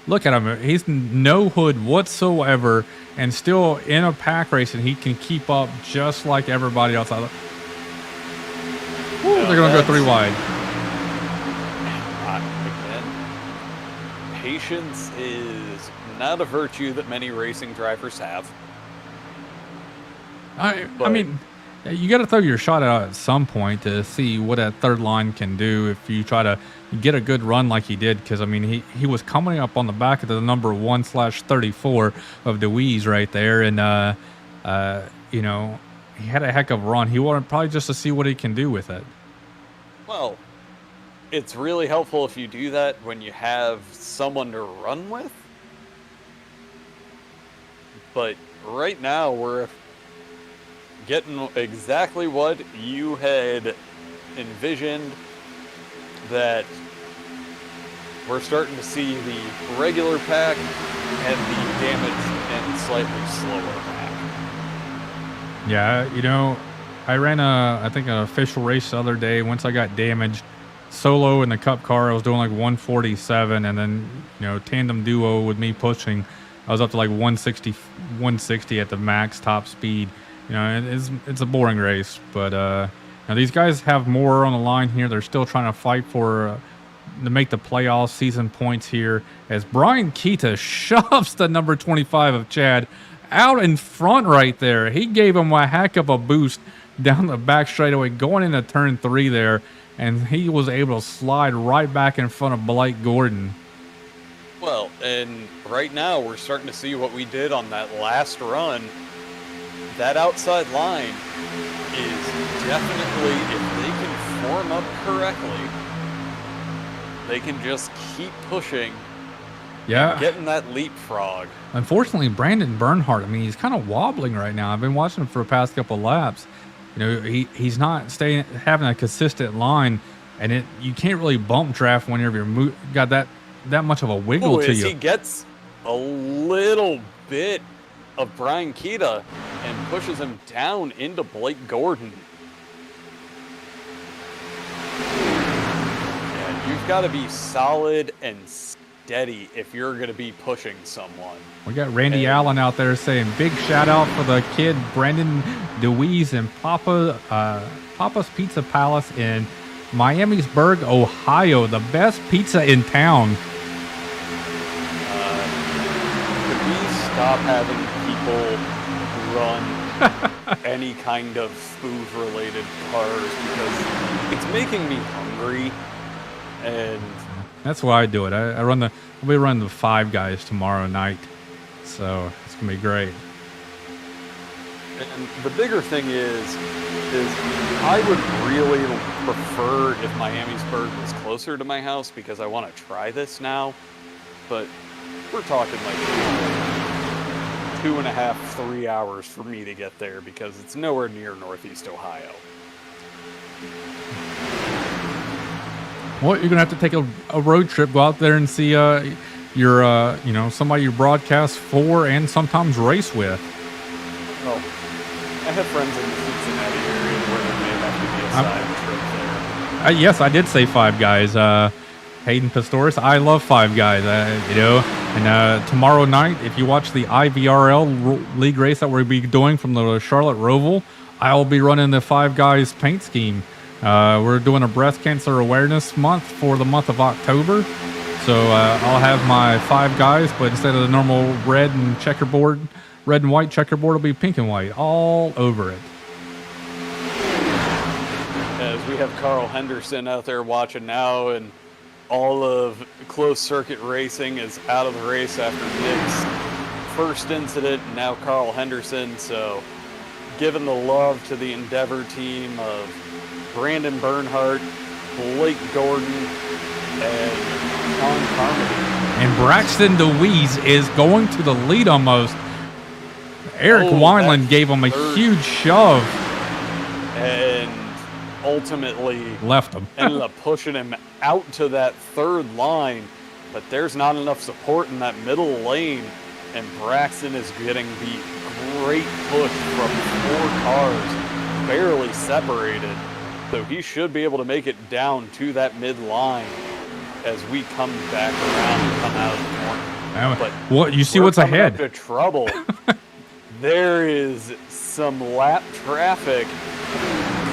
look at him. He's no hood whatsoever and still in a pack race, and he can keep up just like everybody else. They're going to go 3 wide. Again, patience is not a virtue that many racing drivers have. I mean, you got to throw your shot out at some point to see what that third line can do if you try to get a good run like he did. Because, I mean, he was coming up on the back of the number 1/34 of DeWeese right there. And, you know, he had a heck of a run. He wanted probably just to see what he can do with it. Well, it's really helpful if you do that when you have someone to run with. But right now, we're getting exactly what you had envisioned, that we're starting to see the regular pack and the damaged and slightly slower pack. Yeah, you know, I ran I think an official race the other day. Once I got damaged solo in the Cup car, I was doing like 147, and then, you know, tandem duo with me pushing, I was up to like 160 at the max top speed. You know, it's a boring race, but now these guys have more on the line here. They're still trying to fight for to make the playoff season points here as Brian Keita shoves the number 25 of Chad out in front right there. He gave him a heck of a boost down the back straightaway going into turn 3 there, and he was able to slide right back in front of Blake Gordon. Well, and right now we're starting to see what we did on that last run. That outside line is definitely, if they can form up correctly, they can just keep pushing. Yeah, getting that leapfrog. Unfortunately, Brandon Bernhardt, I mean, he's kind of wobbling right now. I've been watching him for the past couple of laps. You know, he's not having a consistent line, and you can't really bump draft whenever you're got that much of a wiggle to you. He gets a little bit of Brian Keita and pushes him down into Blake Gordon. Yeah, you've got to be solid and steady if you're going to be pushing someone. We got Randy Allen out there saying big shout out for the kid Brandon DeWeese and Papa's Pizza Palace in Miamisburg, Ohio, the best pizza in town. Could we stop having people run any kind of food-related cars, because it's making me hungry, and that's why I do it. I'll be running the Five Guys tomorrow night, so it's gonna be great. And the bigger thing is I would really prefer if Miamisburg was closer to my house, because I want to try this now, but we're talking like 2.5, 3 hours for me to get there, because it's nowhere near Northeast Ohio. Well, you're gonna have to take a road trip, go out there and see your somebody you broadcast for and sometimes race with. Well, I have friends in the Cincinnati area where there may have to be a side trip there. Yes, I did say Five Guys. Hayden Pistorius. I love Five Guys, and tomorrow night, if you watch the IVRL league race that we'll be doing from the Charlotte Roval, I will be running the Five Guys paint scheme. We're doing a breast cancer awareness month for the month of October. So I'll have my Five Guys, but instead of the normal red and white checkerboard, it'll be pink and white all over it. As we have Carl Henderson out there watching now, and all of closed circuit racing is out of the race after Nick's first incident, and now Carl Henderson. So giving the love to the Endeavor team of Brandon Bernhardt, Blake Gordon, and Sean Carmody. And Braxton DeWeese is going to the lead almost. Eric Wineland gave him a huge shove. And ultimately left him. Ended up pushing him out to that third line. But there's not enough support in that middle lane. And Braxton is getting the great push from 4 cars, barely separated. So he should be able to make it down to that mid line as we come back around and come out of the corner. But what you see what's ahead? Up to trouble. There is some lap traffic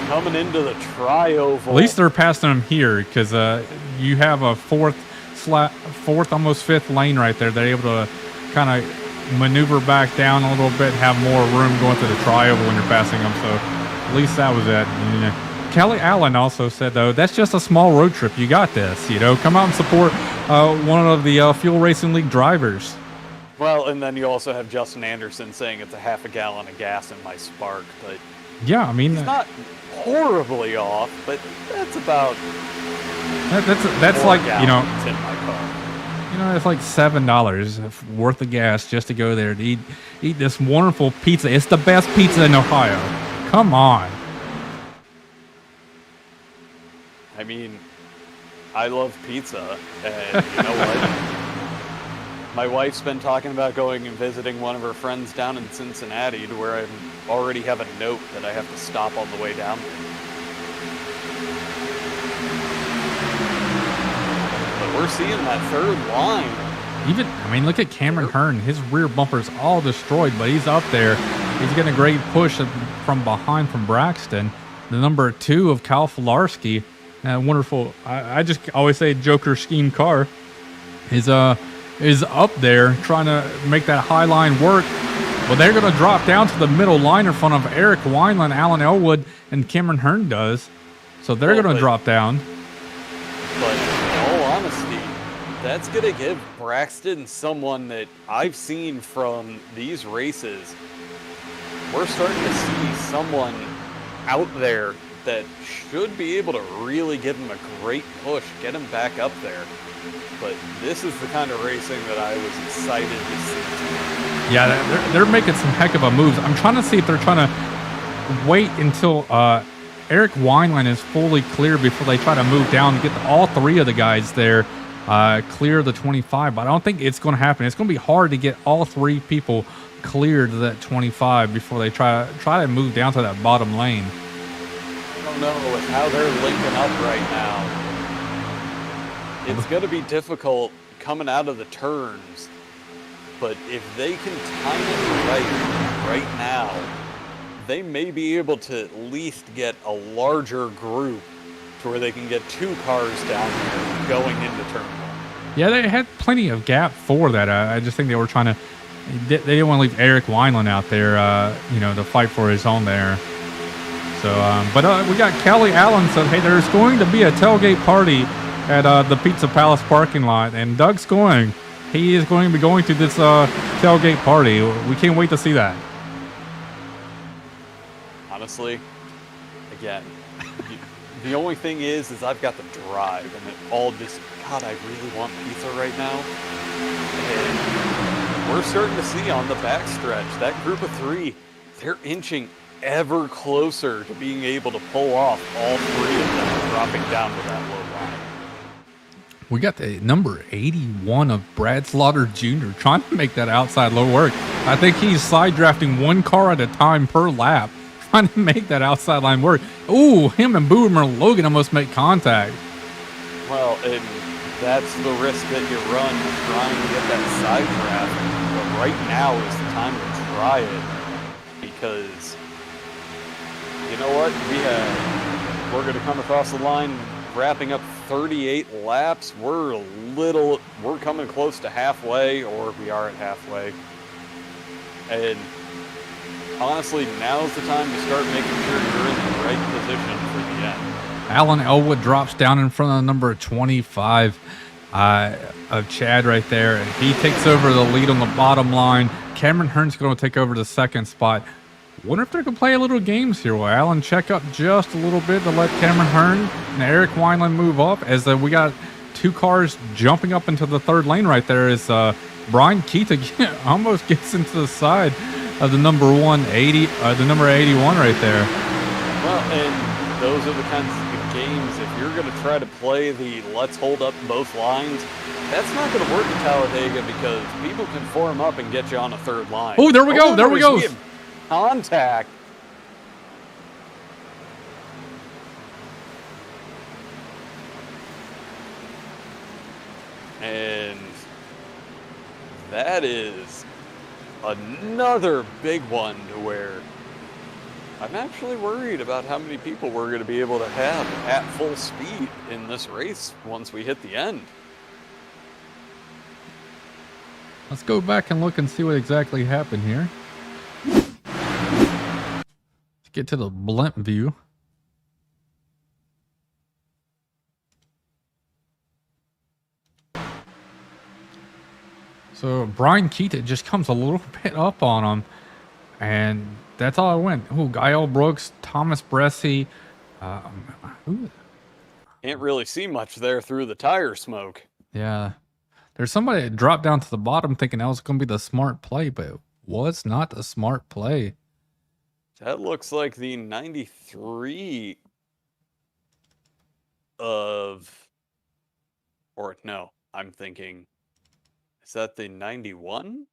coming into the tri-oval. At least they're passing them here because you have a fourth, almost fifth lane right there. They're able to kind of maneuver back down a little bit, have more room going through the tri-oval when you're passing them. So at least that was it. Kelly Allen also said, though, that's just a small road trip. You got this. Come out and support one of the Fuel Racing League drivers. Well, and then you also have Justin Anderson saying it's a half a gallon of gas in my Spark. But yeah, I mean, it's not horribly off, but that's about that's like it's in my car. It's like $7 worth of gas just to go there to eat this wonderful pizza. It's the best pizza in Ohio. Come on. I mean, I love pizza, and you know what? My wife's been talking about going and visiting one of her friends down in Cincinnati, to where I already have a note that I have to stop on the way down there. But we're seeing that third line. Look at Cameron Hearn. His rear bumper's all destroyed, but he's up there. He's getting a great push from behind from Braxton. The number 2 of Kyle Filarski. Wonderful. I just always say Joker scheme car is up there trying to make that high line work. Well, they're going to drop down to the middle line in front of Eric Wineland, Alan Elwood, and Cameron Hearn does. So they're going to drop down. But in all honesty, that's going to give Braxton someone that I've seen from these races. We're starting to see someone out there that should be able to really give him a great push, get him back up there. But this is the kind of racing that I was excited to see. Yeah, they're making some heck of a moves. I'm trying to see if they're trying to wait until Eric Wineland is fully clear before they try to move down and get all 3 of the guys there clear the 25. But I don't think it's going to happen. It's going to be hard to get all 3 people cleared to that 25 before they try to move down to that bottom lane. I don't know with how they're linking up right now. It's going to be difficult coming out of the turns, but if they can time it right now, they may be able to at least get a larger group to where they can get 2 cars down here going into turn 1. Yeah, they had plenty of gap for that. I just think they were trying to. They didn't want to leave Eric Wineland out there, to fight for his own there. So, but we got Kelly Allen said, hey, there's going to be a tailgate party at the Pizza Palace parking lot, and Doug's going. He is going to be going to this tailgate party. We can't wait to see that. Honestly, again, the only thing is I've got the drive, and it all just, God, I really want pizza right now. And we're starting to see on the backstretch, that group of 3, they're inching ever closer to being able to pull off all 3 of them dropping down to that low line. We got the number 81 of Brad Slaughter Jr. trying to make that outside low work. I think he's side drafting 1 car at a time per lap, trying to make that outside line work. Ooh, him and Boomer Logan almost make contact. Well, and that's the risk that you run trying to get that side traffic. But right now is the time to try it, because you know what? We're going to come across the line wrapping up 38 laps. We're coming close to halfway, or we are at halfway. And honestly, now's the time to start making sure you're in the right position for the end. Alan Elwood drops down in front of the number 25 of Chad right there, and he takes over the lead on the bottom line. Cameron Hearn's going to take over the second spot. Wonder if they could play a little games here. Will Alan check up just a little bit to let Cameron Hearn and Eric Wineland move up, as we got two cars jumping up into the third lane right there, as Brian Keita almost gets into the side of the number 180, the number 81 right there. Well, and those are the kinds of games, if you're going to try to play the let's hold up both lines, that's not going to work in Talladega, because people can form up and get you on a third line. Oh, there we go. There we go. Contact. And that is another big one, to where I'm actually worried about how many people we're going to be able to have at full speed in this race once we hit the end. Let's go back and look and see what exactly happened here. Let's get to the blimp view. So Brian Keita just comes a little bit up on him, and that's all I went. Oh, Gael Brooks, Thomas Bresci. Can't really see much there through the tire smoke. Yeah. There's somebody that dropped down to the bottom thinking that was going to be the smart play, but it was not the smart play. That looks like the 93 of... Or, no, I'm thinking... Is that the 91?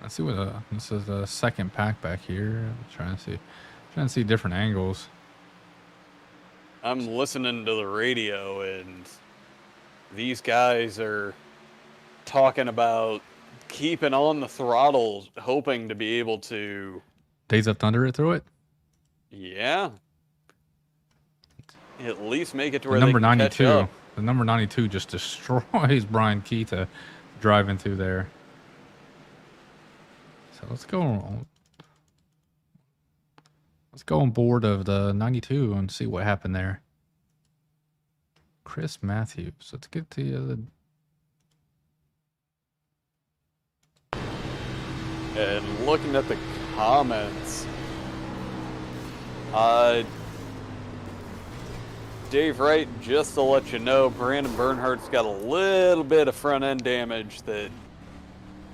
Let's see what this is the second pack back here. I'm trying to see different angles. I'm listening to the radio, and these guys are talking about keeping on the throttle, hoping to be able to... Days of Thunder it through it? Yeah. At least make it to The where number they can 92. catch up. The number 92 just destroys Brian Keita driving through there. So let's go on board of the 92 and see what happened there. Chris Matthews. Let's get to the... And looking at the comments, Dave Wright, just to let you know, Brandon Bernhardt's got a little bit of front end damage that,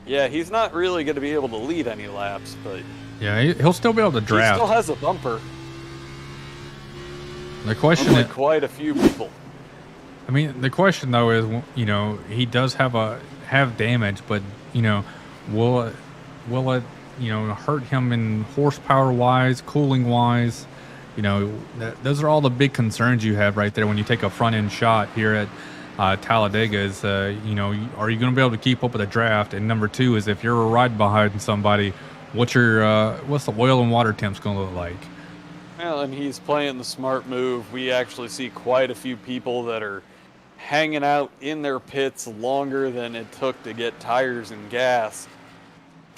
yeah, he's not really going to be able to lead any laps, but Yeah, he'll still be able to draft. he still has a bumper. The question Unlike is, quite a few people. I mean, the question though is, you know, he does have damage, but you know, will it, you know, hurt him in horsepower wise, cooling wise? You know, those are all the big concerns you have right there when you take a front end shot here at Talladega. Is you know, are you going to be able to keep up with the draft? And number two is, if you're a ride behind somebody, what's the oil and water temps going to look like? Well, and he's playing the smart move. We actually see quite a few people that are hanging out in their pits longer than it took to get tires and gas,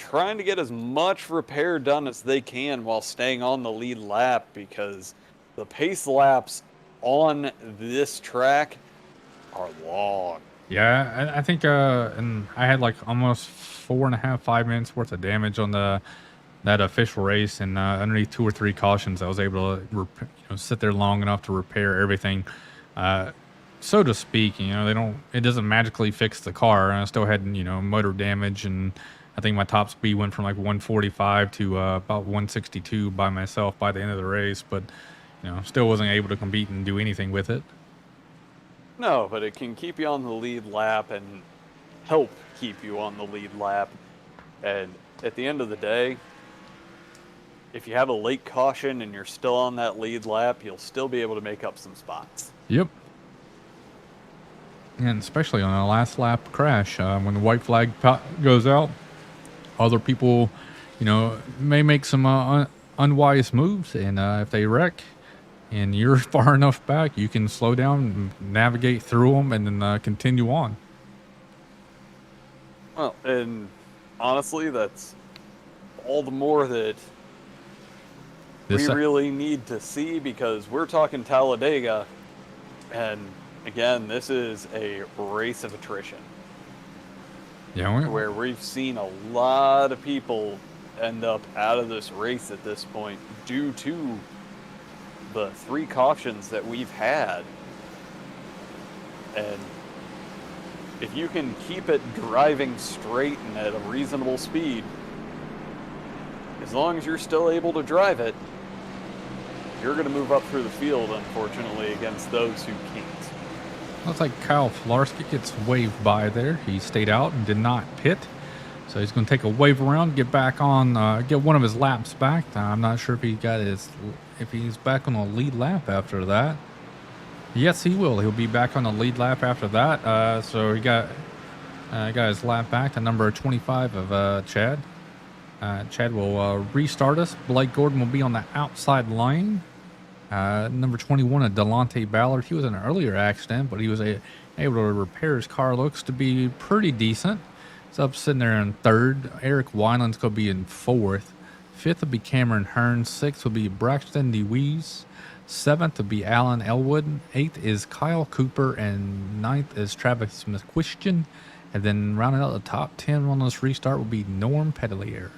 trying to get as much repair done as they can while staying on the lead lap, because the pace laps on this track are long. Yeah, I think, and I had like almost 5 minutes worth of damage on that official race, and underneath 2 or 3 cautions, I was able to sit there long enough to repair everything, so to speak. You know, it doesn't magically fix the car. I still had motor damage, and I think my top speed went from like 145 to about 162 by myself by the end of the race, but still wasn't able to compete and do anything with it. No, but it can keep you on the lead lap and help keep you on the lead lap. And at the end of the day, if you have a late caution and you're still on that lead lap, you'll still be able to make up some spots. Yep. And especially on a last lap crash, when the white flag goes out, other people, may make some unwise moves, and if they wreck and you're far enough back, you can slow down, navigate through them, and then continue on. Well, and honestly, that's all the more that we really need to see, because we're talking Talladega, and again, this is a race of attrition. Yeah, where we've seen a lot of people end up out of this race at this point due to the 3 cautions that we've had. And if you can keep it driving straight and at a reasonable speed, as long as you're still able to drive it, you're going to move up through the field, unfortunately, against those who can't. Looks like Kyle Flarski gets waved by there. He stayed out and did not pit. So he's going to take a wave around, get back on, get one of his laps back. I'm not sure if he's back on the lead lap after that. Yes, he will. He'll be back on the lead lap after that. So he got his lap back to number 25 of Chad. Chad will restart us. Blake Gordon will be on the outside lane. Number 21 of Delonte Ballard. He was in an earlier accident, but he was able to repair his car. Looks to be pretty decent. It's up sitting there in 3rd. Eric Wineland's going to be in 4th. 5th will be Cameron Hearn. 6th will be Braxton DeWeese. 7th will be Alan Elwood. 8th is Kyle Cooper. And 9th is Travis McQuistion. And then rounding out the top 10 on this restart will be Norm Petelier.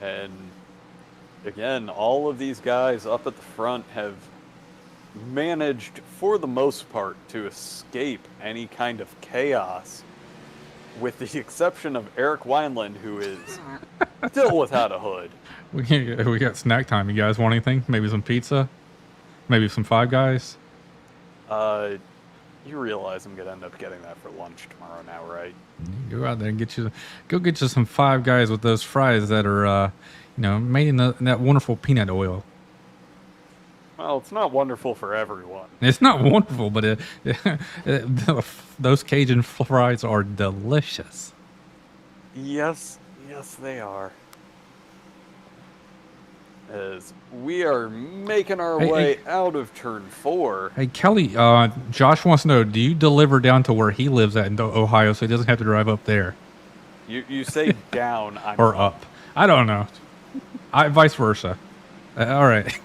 And again, all of these guys up at the front have managed, for the most part, to escape any kind of chaos, with the exception of Eric Wineland, who is still without a hood. We got snack time. You guys want anything? Maybe some pizza? Maybe some Five Guys? You realize I'm gonna end up getting that for lunch tomorrow now, right? Go out there and get you some Five Guys with those fries that are made in that wonderful peanut oil. Well, it's not wonderful for everyone. It's not wonderful, but those Cajun fries are delicious. Yes, they are. As we are making our way out of turn 4. Hey, Kelly, Josh wants to know, do you deliver down to where he lives at in Ohio so he doesn't have to drive up there? You say down. Or up. I don't know. Vice versa. All right.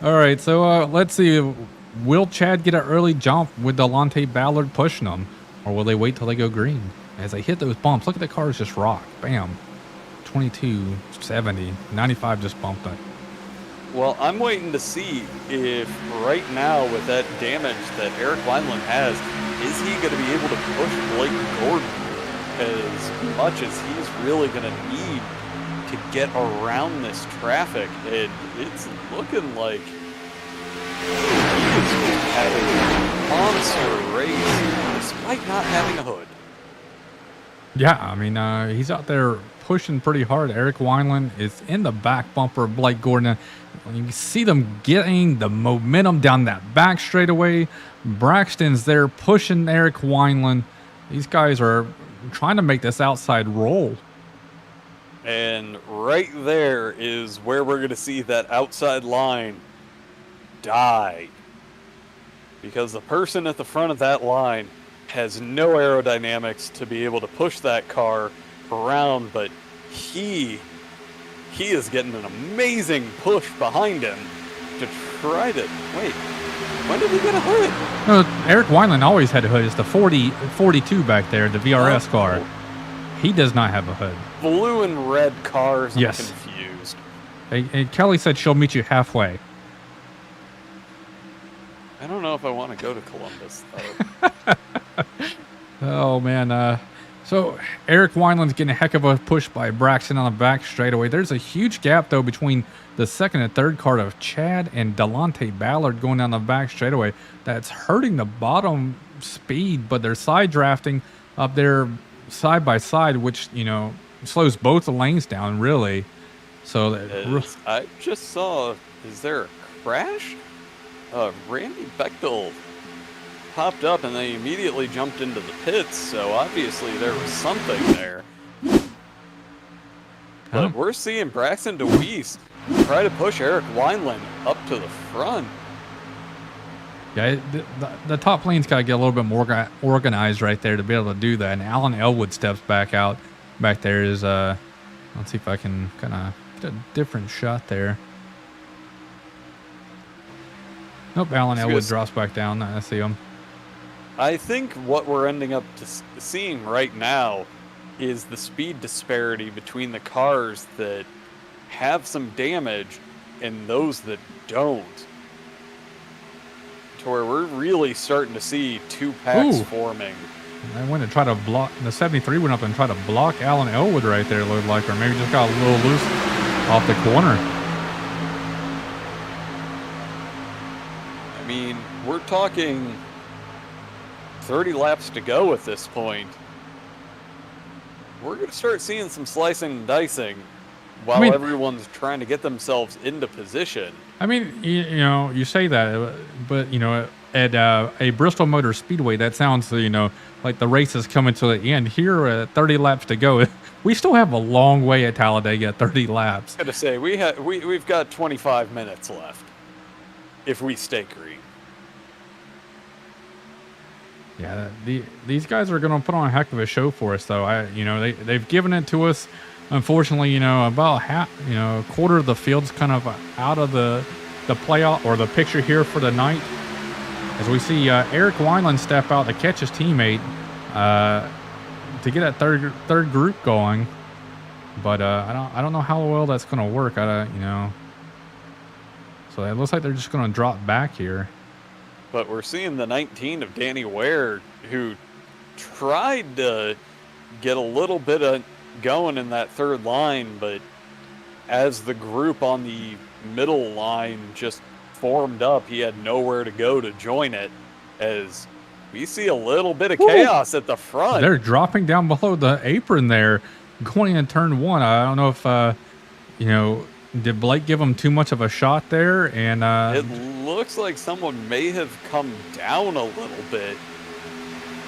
All right, so let's see. Will Chad get an early jump with Delonte Ballard pushing them? Or will they wait till they go green? As they hit those bumps, look at the cars just rock. Bam. 22, 70, 95 just bumped it. Well, I'm waiting to see if right now, with that damage that Eric Wineland has, is he going to be able to push Blake Gordon as much as he's really going to need to get around this traffic. And it's looking like he is having a monster race despite not having a hood. Yeah, I mean, he's out there pushing pretty hard. Eric Wineland is in the back bumper of Blake Gordon. You can see them getting the momentum down that back straightaway. Braxton's there pushing Eric Wineland. These guys are trying to make this outside roll. And right there is where we're going to see that outside line die. Because the person at the front of that line has no aerodynamics to be able to push that car around, but he is getting an amazing push behind him to try to... Wait, when did he get a hood? No, Eric Wineland always had a hood. It's the 42 back there, the VRS car. He does not have a hood. Blue and red cars, I'm yes. confused. Hey, Kelly said she'll meet you halfway. I don't know if I want to go to Columbus, though. Oh, man. So Eric Wineland's getting a heck of a push by Braxton on the back straightaway. There's a huge gap, though, between the second and third car of Chad and Delonte Ballard going down the back straightaway. That's hurting the bottom speed, but they're side drafting up there side by side, which, slows both the lanes down, really. So I just saw, is there a crash? Randy Bechtel popped up and they immediately jumped into the pits, so obviously there was something there. But we're seeing Braxton DeWeese try to push Eric Wineland up to the front. Yeah, the top lane's got to get a little bit more organized right there to be able to do that. And Alan Elwood steps back out. Back there is, let's see if I can kind of get a different shot there. Nope, Alan Elwood drops back down. I see him. I think what we're ending up seeing right now is the speed disparity between the cars that have some damage and those that don't. To where we're really starting to see two packs forming. I went to try to block, the 73 went up and tried to block Alan Elwood right there, it looked like, or maybe just got a little loose off the corner. I mean, we're talking 30 laps to go at this point. We're going to start seeing some slicing and dicing while everyone's trying to get themselves into position. I mean, you know, you say that, but, you know, at a Bristol Motor Speedway, that sounds, you know, like the race is coming to the end. Here at 30 laps to go, we still have a long way at Talladega at 30 laps. I was going to say, we've got 25 minutes left if we stay green. Yeah, these guys are going to put on a heck of a show for us, though. You know, they've given it to us. Unfortunately, you know, about half, you know, a quarter of the field's kind of out of the playoff or the picture here for the night. As we see Eric Wineland step out to catch his teammate to get that third group going, but I don't know how well that's going to work. You know, so it looks like they're just going to drop back here. But we're seeing the 19 of Danny Ware, who tried to get a little bit of going in that third line, but as the group on the middle line just formed up, he had nowhere to go to join it, as we see a little bit of chaos at the front. They're dropping down below the apron there, going in turn one. I don't know if, you know, did Blake give him too much of a shot there? And it looks like someone may have come down a little bit.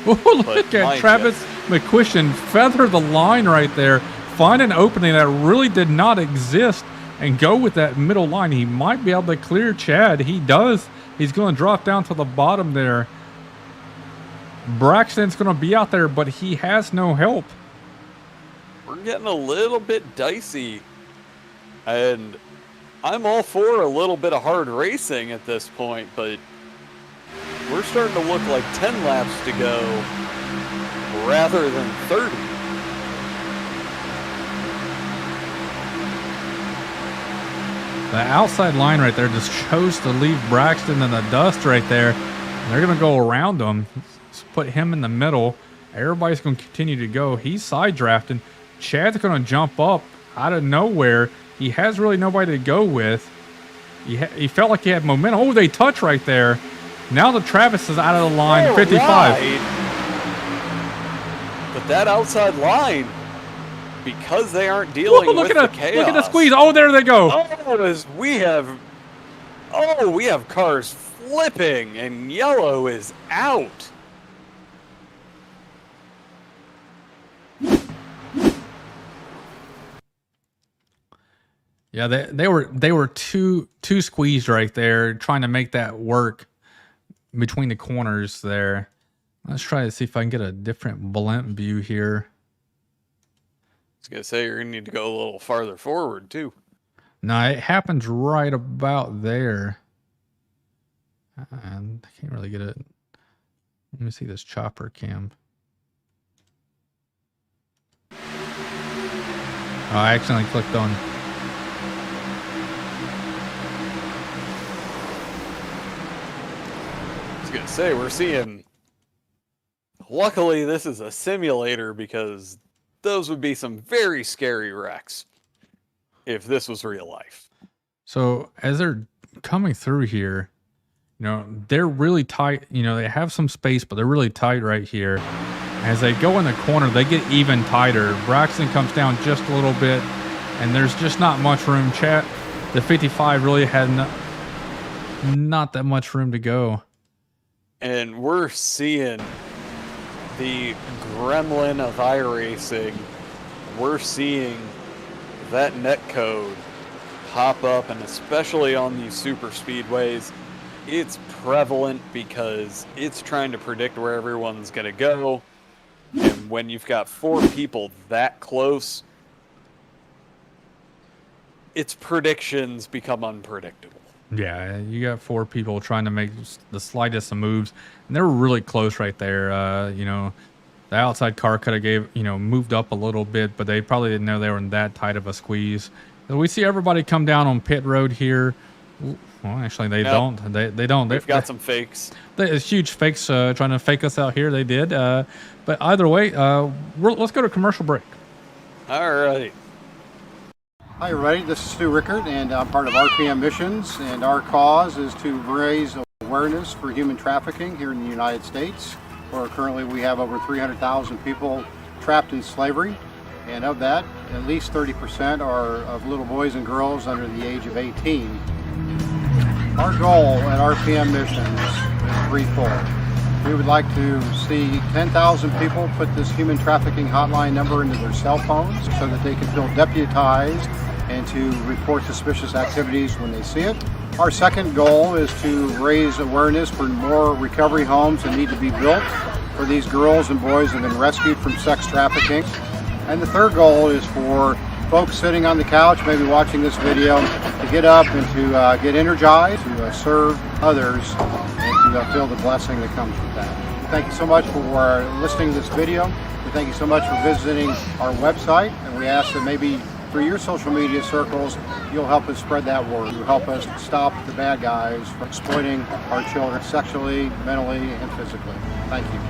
Oh, look at Travis McQuistion feather the line right there, find an opening that really did not exist, and go with that middle line. He might be able to clear Chad. He does. He's going to drop down to the bottom there. Braxton's going to be out there, but he has no help. We're getting a little bit dicey, and I'm all for a little bit of hard racing at this point, but we're starting to look like 10 laps to go rather than 30. The outside line right there just chose to leave Braxton in the dust right there. And they're going to go around him, just put him in the middle. Everybody's going to continue to go. He's side drafting. Chad's going to jump up out of nowhere. He has really nobody to go with. He felt like he had momentum. Oh, they touch right there. Now the Travis is out of the line, 55. Right. But that outside line, because they aren't dealing with the chaos. Look at the squeeze. Oh, there they go. We have cars flipping, and yellow is out. Yeah, they were too squeezed right there, trying to make that work between the corners there. Let's try to see if I can get a different blimp view here. I was gonna say you're gonna need to go a little farther forward too. No, it happens right about there. And I can't really get it. Let me see this chopper cam. Oh, I accidentally clicked on. I was gonna say we're seeing. Luckily, this is a simulator because those would be some very scary wrecks if this was real life. So as they're coming through here, you know, they're really tight. You know, they have some space, but they're really tight right here. As they go in the corner, they get even tighter. Braxton comes down just a little bit, and there's just not much room. Chat, the 55 really had not that much room to go. And we're seeing the gremlin of iRacing. We're seeing that net code pop up, and especially on these super speedways, it's prevalent because it's trying to predict where everyone's going to go. And when you've got 4 people that close, its predictions become unpredictable. Yeah, you got 4 people trying to make the slightest of moves, and they were really close right there. You know, the outside car could have moved up a little bit, but they probably didn't know they were in that tight of a squeeze. And we see everybody come down on pit road here. Well, actually, they don't. They don't. We've got some fakes. There's huge fakes trying to fake us out here. They did. But either way, let's go to commercial break. All right. Hi everybody, this is Stu Rickard and I'm part of RPM Missions, and our cause is to raise awareness for human trafficking here in the United States, where currently we have over 300,000 people trapped in slavery, and of that at least 30% are of little boys and girls under the age of 18. Our goal at RPM Missions is threefold. We would like to see 10,000 people put this human trafficking hotline number into their cell phones so that they can feel deputized and to report suspicious activities when they see it. Our second goal is to raise awareness for more recovery homes that need to be built for these girls and boys that have been rescued from sex trafficking. And the third goal is for folks sitting on the couch, maybe watching this video, to get up and to get energized, to serve others, and to feel the blessing that comes with that. Thank you so much for listening to this video. We thank you so much for visiting our website, and we ask that maybe through your social media circles, you'll help us spread that word. You'll help us stop the bad guys from exploiting our children sexually, mentally, and physically. Thank you.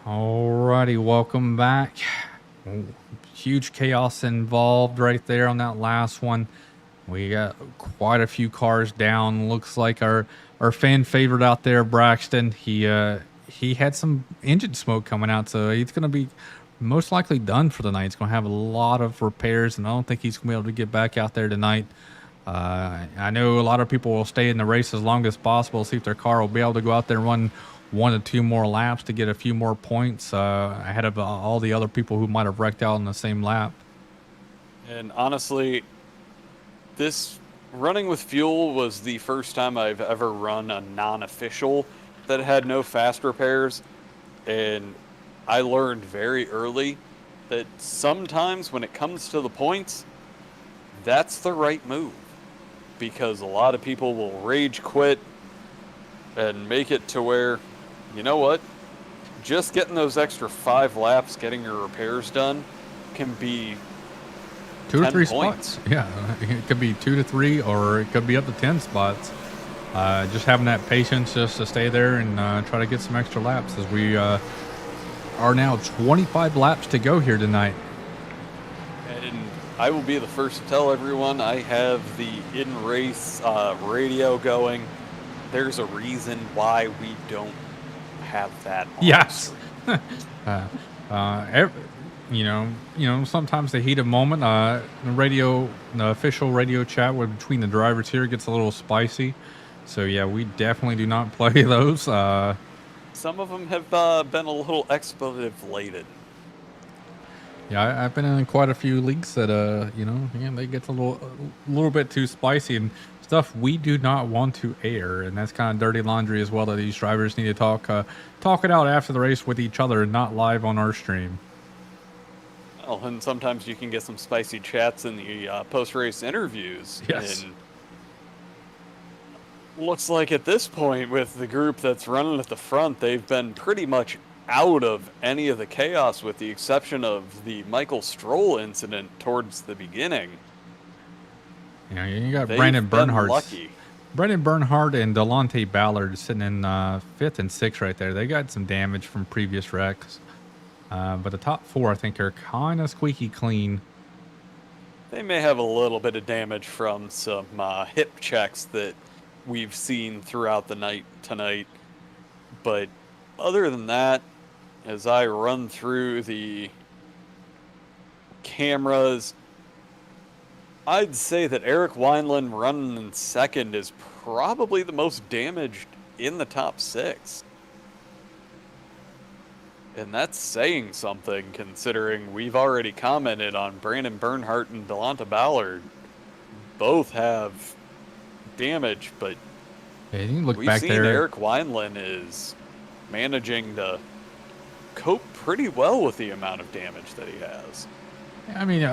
Alrighty, welcome back. Huge chaos involved right there on that last one. We got quite a few cars down. Looks like our fan favorite out there, Braxton, he had some engine smoke coming out, so he's going to be most likely done for the night. He's going to have a lot of repairs, and I don't think he's going to be able to get back out there tonight. I know a lot of people will stay in the race as long as possible, see if their car will be able to go out there and run 1 to 2 more laps to get a few more points ahead of all the other people who might have wrecked out in the same lap. And honestly, this running with fuel was the first time I've ever run a non-official that had no fast repairs. And I learned very early that sometimes when it comes to the points, that's the right move. Because a lot of people will rage quit and make it to where, you know what, just getting those extra 5 laps, getting your repairs done, can be 2 or 3 points. spots. Yeah, it could be 2 to 3, or it could be up to 10 spots. Just having that patience just to stay there and try to get some extra laps, as we are now 25 laps to go here tonight. And I will be the first to tell everyone I have the in-race radio going. There's a reason why we don't have that on. Yes. Sometimes the heat of moment, the official radio chat between the drivers here gets a little spicy. So yeah, we definitely do not play those. Some of them have been a little expletive-laden. Yeah, I've been in quite a few leagues that they get a little bit too spicy and stuff we do not want to air, and that's kind of dirty laundry as well that these drivers need to talk it out after the race with each other and not live on our stream. Well, and sometimes you can get some spicy chats in the post-race interviews. Yes. And looks like at this point, with the group that's running at the front, they've been pretty much out of any of the chaos, with the exception of the Michael Stroll incident towards the beginning. You got Brandon Bernhardt. Lucky. Brandon Bernhardt and Delonte Ballard sitting in 5th and 6th right there. They got some damage from previous wrecks. But the top 4, I think, are kind of squeaky clean. They may have a little bit of damage from some hip checks that we've seen throughout the night tonight. But other than that, as I run through the cameras, I'd say that Eric Wineland running in second is probably the most damaged in the top 6. And that's saying something, considering we've already commented on Brandon Bernhardt and Delonta Ballard. Both have damage, but Yeah, you can look we've back seen there. Eric Wineland is managing to cope pretty well with the amount of damage that he has. I mean,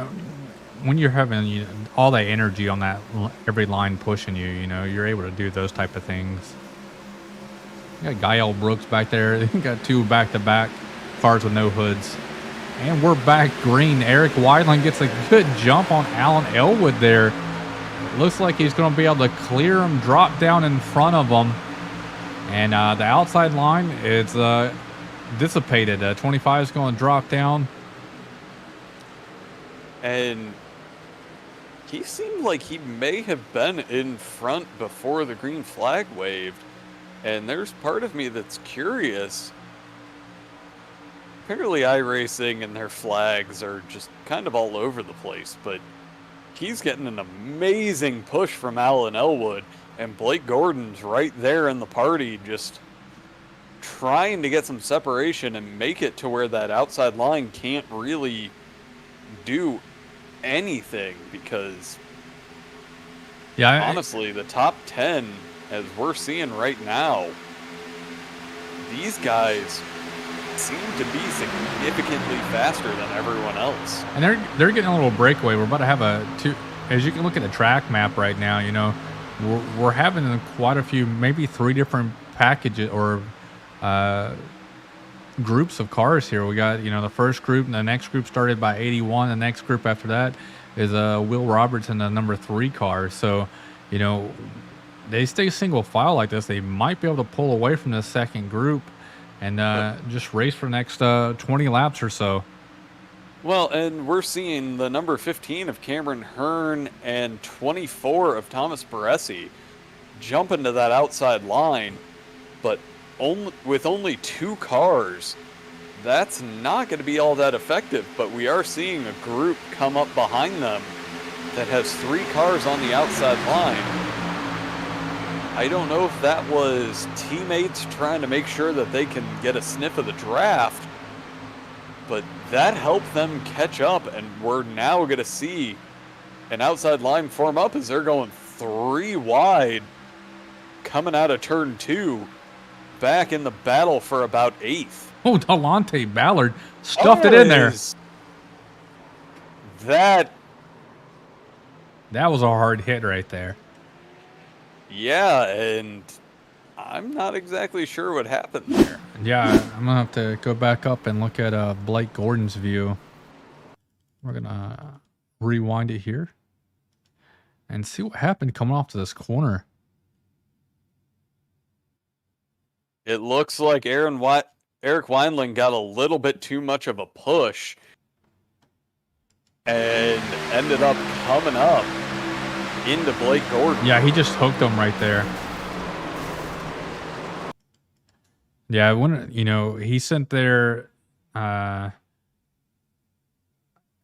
when you're having all that energy on that every line pushing you, you're able to do those type of things. You got Gael Brooks back there. You got 2 back-to-back cars with no hoods. And we're back green. Eric Wineland gets a good jump on Alan Elwood there. It looks like he's going to be able to clear him, drop down in front of him. And the outside line is dissipated. 25 is going to drop down. And he seemed like he may have been in front before the green flag waved. And there's part of me that's curious. Apparently iRacing and their flags are just kind of all over the place, but he's getting an amazing push from Alan Elwood, and Blake Gordon's right there in the party just trying to get some separation and make it to where that outside line can't really do anything, because honestly, the top 10, as we're seeing right now, these guys seem to be significantly faster than everyone else. And they're getting a little breakaway. We're about to have as you can look at the track map right now, we're having quite a few, maybe 3 different packages or groups of cars here. We got, the first group, and the next group started by 81. The next group after that is Will Roberts in the number 3 car. So, they stay single file like this, they might be able to pull away from the second group and just race for the next 20 laps or so. Well, and we're seeing the number 15 of Cameron Hearn and 24 of Thomas Baresi jump into that outside line, but with only 2 cars, that's not going to be all that effective. But we are seeing a group come up behind them that has 3 cars on the outside line. I don't know if that was teammates trying to make sure that they can get a sniff of the draft, but that helped them catch up, and we're now going to see an outside line form up as they're going 3 wide coming out of turn 2, back in the battle for about 8th. Oh, Delonta Ballard stuffed it in there. That was a hard hit right there. Yeah, and I'm not exactly sure what happened there. Yeah, I'm going to have to go back up and look at Blake Gordon's view. We're going to rewind it here and see what happened coming off to this corner. It looks like Eric Wineland got a little bit too much of a push and ended up coming up into Blake Gordon. Yeah, he just hooked him right there. Yeah, when he sent there,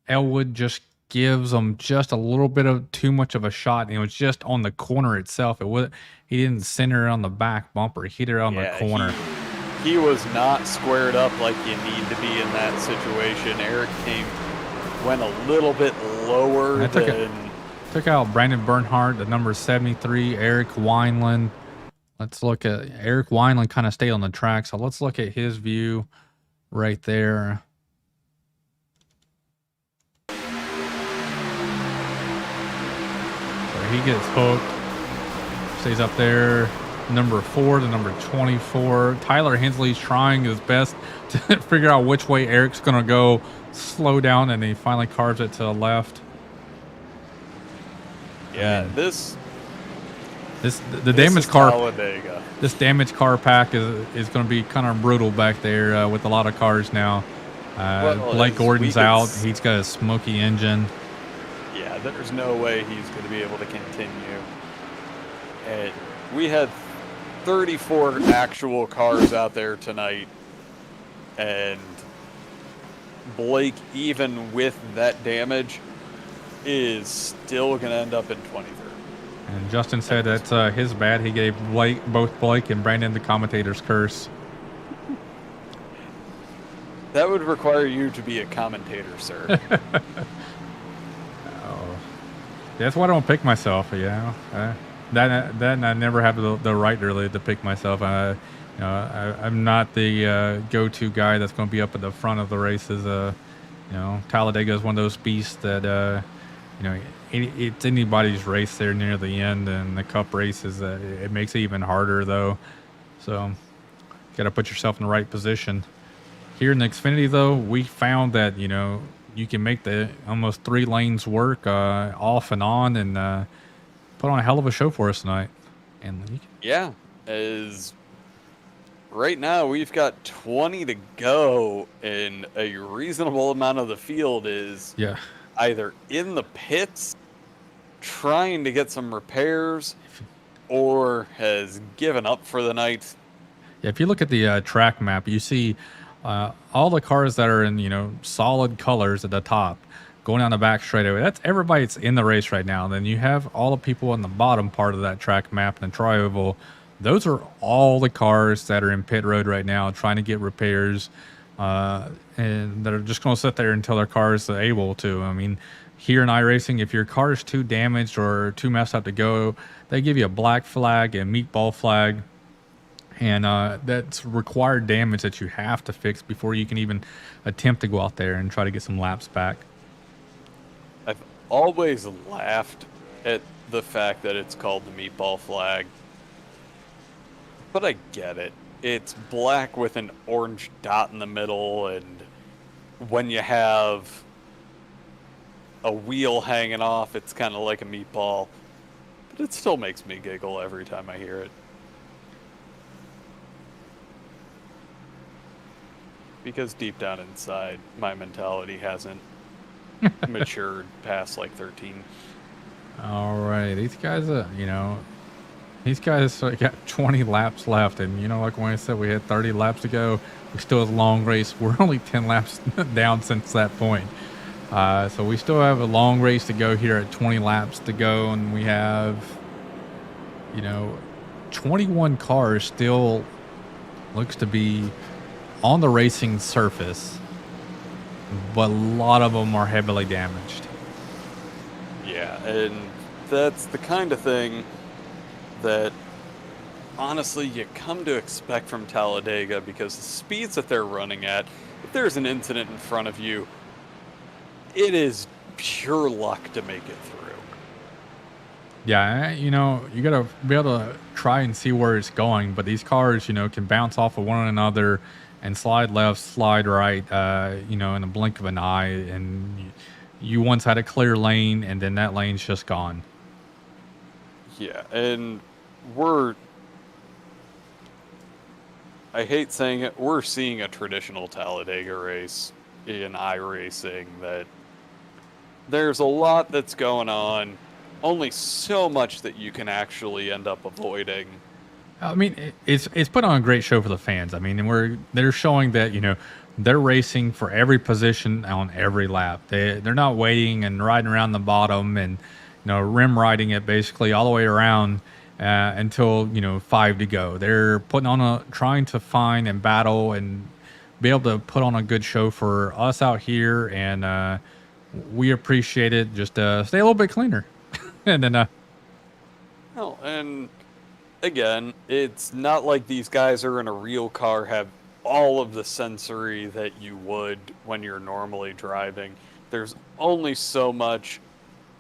Elwood just gives him just a little bit of too much of a shot, and it was just on the corner itself. He didn't center it on the back bumper. He hit it on the corner. He was not squared up like you need to be in that situation. Eric went a little bit lower than... Took out Brandon Bernhardt, the number 73, Eric Wineland. Let's look at Eric Wineland kind of stayed on the track. So let's look at his view right there. So he gets hooked. Stays up there. Number 4 to number 24. Tyler Hensley's trying his best to figure out which way Eric's going to go. Slow down, and he finally carves it to the left. Yeah, the damaged car. Talladega. This damaged car pack is going to be kind of brutal back there with a lot of cars now. Blake Gordon's out. He's got a smoky engine. Yeah, there's no way he's going to be able to continue. And we had 34 actual cars out there tonight, and Blake, even with that damage, is still going to end up in 23rd. And Justin said that's his bad. He gave both Blake and Brandon the commentator's curse. That would require you to be a commentator, sir. That's why I don't pick myself. That I never have the right really to pick myself. I'm not the go-to guy that's going to be up at the front of the races. Talladega is one of those beasts that it's anybody's race there near the end, and the Cup races it makes it even harder though. So, got to put yourself in the right position. Here in the Xfinity though, we found that you can make the almost 3 lanes work off and on, and put on a hell of a show for us tonight. And yeah, as right now we've got 20 to go, and a reasonable amount of the field is either in the pits trying to get some repairs or has given up for the night. Yeah, if you look at the track map, you see all the cars that are in solid colors at the top going down the back straightaway. That's everybody that's in the race right now. Then you have all the people on the bottom part of that track map in the tri-oval. Those are all the cars that are in pit road right now trying to get repairs, and that are just going to sit there until their car is able to. I mean, here in iRacing, if your car is too damaged or too messed up to go, they give you a black flag and meatball flag. And that's required damage that you have to fix before you can even attempt to go out there and try to get some laps back. I've always laughed at the fact that it's called the meatball flag, but I get it. It's black with an orange dot in the middle, and when you have a wheel hanging off, it's kind of like a meatball. But it still makes me giggle every time I hear it. Because deep down inside, my mentality hasn't matured past like 13. All right, these guys got 20 laps left, and like when I said we had 30 laps to go, we still have a long race. We're only 10 laps down since that point, so we still have a long race to go here at 20 laps to go, and we have 21 cars still looks to be on the racing surface, but a lot of them are heavily damaged. Yeah, and that's the kind of thing that honestly you come to expect from Talladega, because the speeds that they're running at, if there's an incident in front of you, it is pure luck to make it through. Yeah, you got to be able to try and see where it's going, but these cars, can bounce off of one another and slide left, slide right, in a blink of an eye, and you once had a clear lane, and then that lane's just gone. Yeah, and I hate saying it, we're seeing a traditional Talladega race in iRacing, that there's a lot that's going on, only so much that you can actually end up avoiding. I mean, it's put on a great show for the fans. I mean, they're showing that they're racing for every position on every lap. They're not waiting and riding around the bottom and rim riding it basically all the way around until 5 to go. They're trying to find and battle and be able to put on a good show for us out here, and we appreciate it. Just stay a little bit cleaner, and then. Oh, and again, it's not like these guys are in a real car, have all of the sensory that you would when you're normally driving. There's only so much.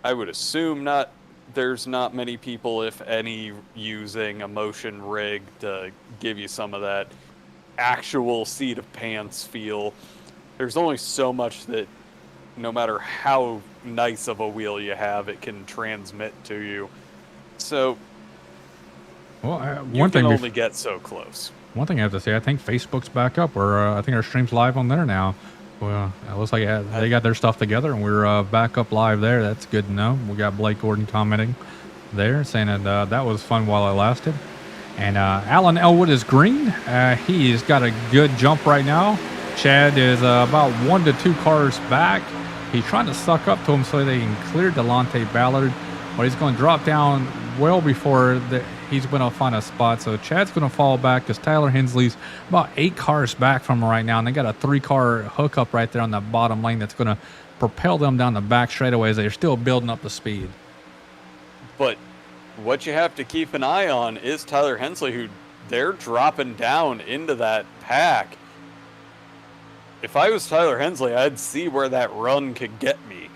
I would assume there's not many people, if any, using a motion rig to give you some of that actual seat of pants feel. There's only so much that, no matter how nice of a wheel you have, it can transmit to you. So Well, you can only get so close. One thing I have to say, I think Facebook's back up. I think our stream's live on there now. Well, it looks like they got their stuff together, and we're back up live there. That's good to know. We got Blake Gordon commenting. there, saying that that was fun while it lasted. And Alan Elwood is green. He's got a good jump right now. Chad is about 1 to 2 cars back. He's trying to suck up to him so they can clear Delonte Ballard, but he's going to drop down well before he's going to find a spot. So Chad's going to fall back because Tyler Hensley's about 8 cars back from him right now, and they got a 3-car hookup right there on the bottom lane that's going to propel them down the back straightaway as they're still building up the speed. But what you have to keep an eye on is Tyler Hensley, who they're dropping down into that pack. If I was Tyler Hensley, I'd see where that run could get me.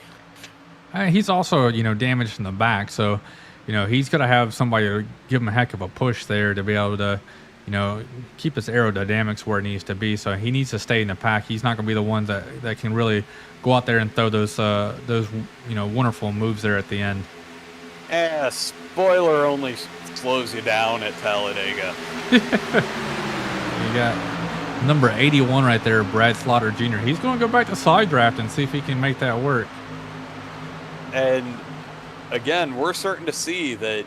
He's also, damaged in the back, so, he's going to have somebody to give him a heck of a push there to be able to, keep his aerodynamics where it needs to be. So he needs to stay in the pack. He's not going to be the ones that can really go out there and throw those wonderful moves there at the end. Spoiler only slows you down at Talladega. You got number 81 right there, Brad Slaughter Jr. He's going to go back to side draft and see if he can make that work. And again, we're starting to see that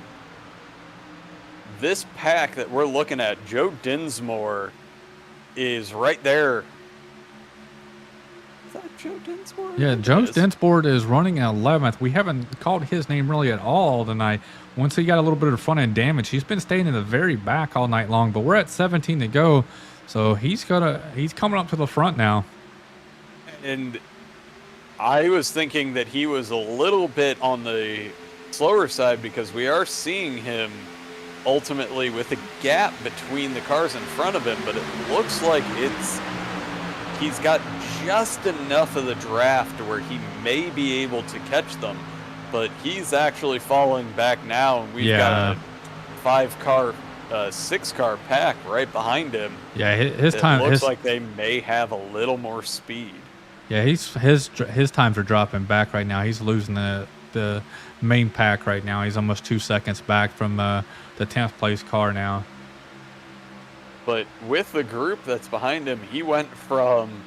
this pack that we're looking at, Joe Dinsmore is right there. Is that Joe Dinsmore? Yeah, Joe Dinsmore is running at 11th. We haven't called his name really at all tonight. Once he got a little bit of front end damage, he's been staying in the very back all night long, but we're at 17 to go. So he's coming up to the front now. And I was thinking that he was a little bit on the slower side because we are seeing him ultimately with a gap between the cars in front of him, but it looks like he's got just enough of the draft where he may be able to catch them, but he's actually falling back now, and we've got a 5-car 6-car pack right behind him. Yeah, his time looks like they may have a little more speed. Yeah, his times are dropping back right now. He's losing the main pack right now. He's almost 2 seconds back from the 10th place car now. But with the group that's behind him, he went from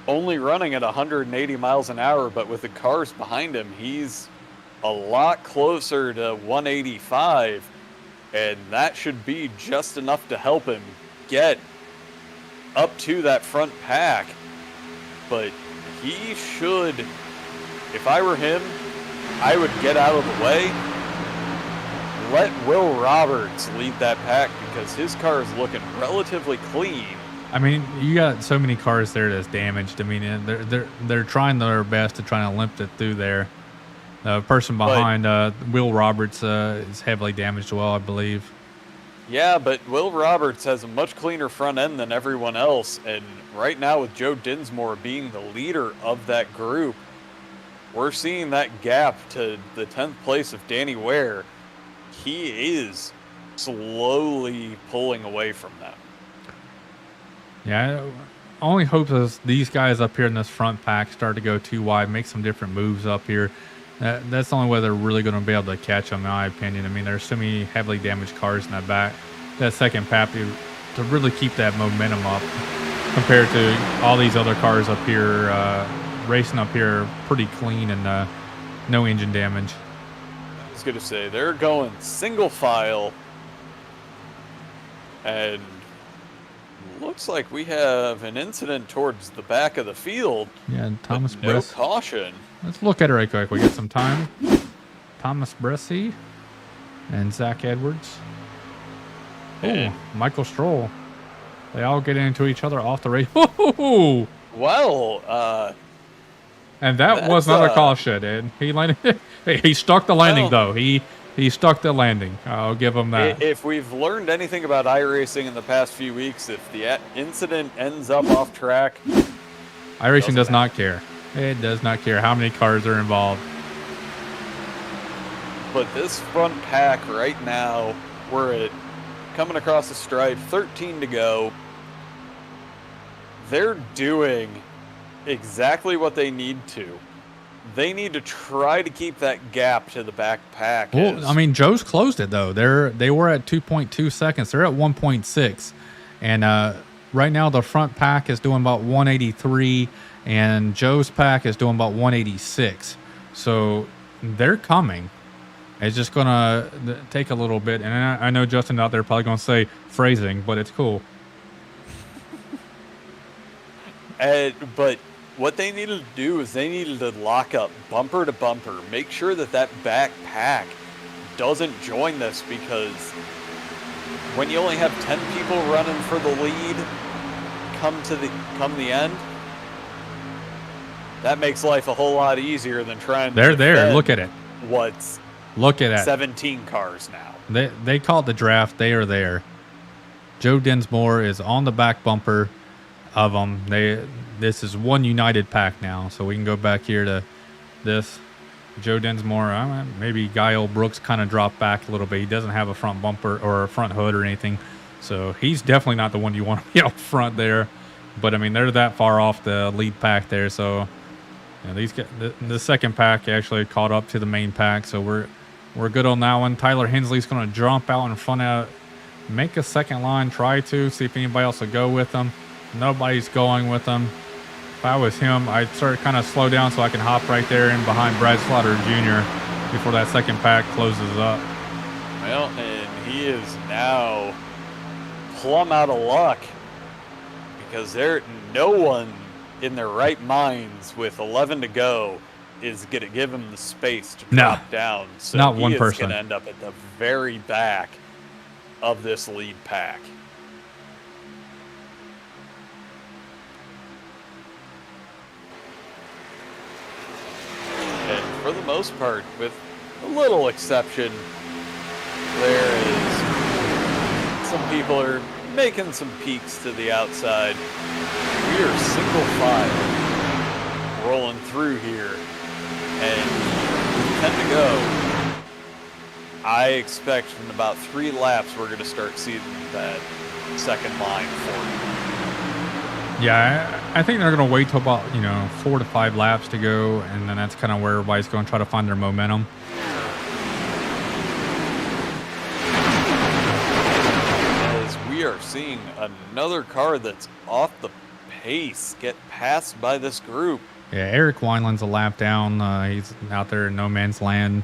only running at 180 miles an hour, but with the cars behind him, he's a lot closer to 185. And that should be just enough to help him get up to that front pack. But he should, if I were him, I would get out of the way. Let Will Roberts lead that pack because his car is looking relatively clean. I mean, you got so many cars there that's damaged. I mean, they're trying their best to try and limp it through there. The person behind Will Roberts is heavily damaged as well, I believe. Yeah, but Will Roberts has a much cleaner front end than everyone else. And right now with Joe Dinsmore being the leader of that group, we're seeing that gap to the 10th place of Danny Ware. He is slowly pulling away from them. Yeah, I only hope that these guys up here in this front pack start to go too wide, make some different moves up here. That's the only way they're really going to be able to catch them, in my opinion. I mean, there's so many heavily damaged cars in that second pack to really keep that momentum up compared to all these other cars up here, racing up here pretty clean and no engine damage. I was going to say, they're going single file, and looks like we have an incident towards the back of the field. Yeah, and Thomas no caution. Let's look at it right quick. We got some time. Thomas Bressie and Zach Edwards. Oh, Michael Stroll. They all get into each other off the race. Well, and that was not a caution, Ed. He landed. He stuck the landing though. He stuck the landing. I'll give him that. If we've learned anything about iRacing in the past few weeks, if the incident ends up off track, iRacing does not care. It does not care how many cars are involved. But this front pack right now, we're coming across the stripe, 13 to go. They're doing exactly what they need to. They need to try to keep that gap to the back pack. Well, I mean, Joe's closed it though. They were at 2.2 seconds. They're at 1.6, and right now the front pack is doing about 183, and Joe's pack is doing about 186. So they're coming, It's just gonna take a little bit, and I know Justin out there probably gonna say phrasing, but it's cool. But what they needed to do is they needed to lock up bumper to bumper, make sure that that back pack doesn't join this, because when you only have 10 people running for the lead come the end, that makes life a whole lot easier than trying They're to there. Look at it. Look at that. 17 cars now. They called the draft. They are there. Joe Dinsmore is on the back bumper of them. This is one united pack now, so we can go back here to this. Joe Dinsmore, maybe Guile Brooks kind of dropped back a little bit. He doesn't have a front bumper or a front hood or anything, so he's definitely not the one you want to be out front there. But I mean, they're that far off the lead pack there, so these the second pack actually caught up to the main pack, so we're good on that one. Tyler Hensley's going to jump out in front of, make a second line, try to see if anybody else will go with them. Nobody's going with them. If I was him, I'd start kind of slow down so I can hop right there in behind Brad Slaughter Jr. before that second pack closes up. Well, and he is now plumb out of luck, because no one in their right minds with 11 to go is going to give him the space to drop down. So not one he is person. going to end up at the very back of this lead pack. And for the most part, with a little exception, there is some people are making some peeks to the outside. We are single file rolling through here, and 10 to go. I expect in about 3 laps we're going to start seeing that second line for you. Yeah, I think they're going to wait till about 4 to 5 laps to go, and then that's kind of where everybody's going to try to find their momentum. As we are seeing another car that's off the pace get passed by this group. Yeah, Eric Wineland's a lap down. He's out there in no man's land,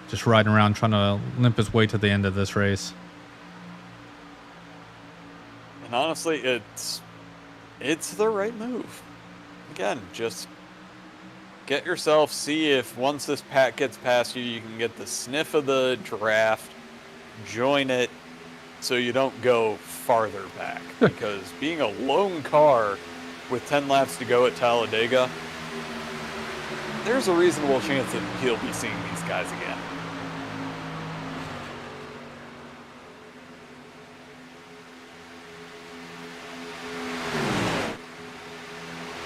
just riding around trying to limp his way to the end of this race. And honestly, it's the right move. Again, just get yourself, see if once this pack gets past you, you can get the sniff of the draft, join it, so you don't go farther back. Because being a lone car with 10 laps to go at Talladega, there's a reasonable chance that he'll be seeing these guys again.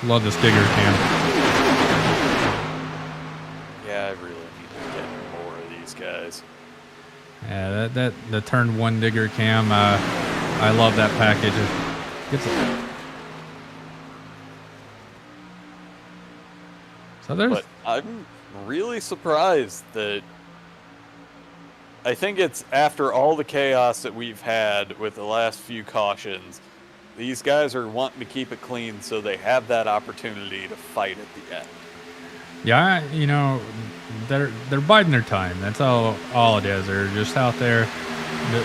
Love this digger cam. Yeah, I really need to get more of these guys. Yeah, the turn 1 digger cam. I love that package. But I'm really surprised that I think it's after all the chaos that we've had with the last few cautions, these guys are wanting to keep it clean so they have that opportunity to fight at the end. Yeah, they're biding their time. That's all it is. They're just out there.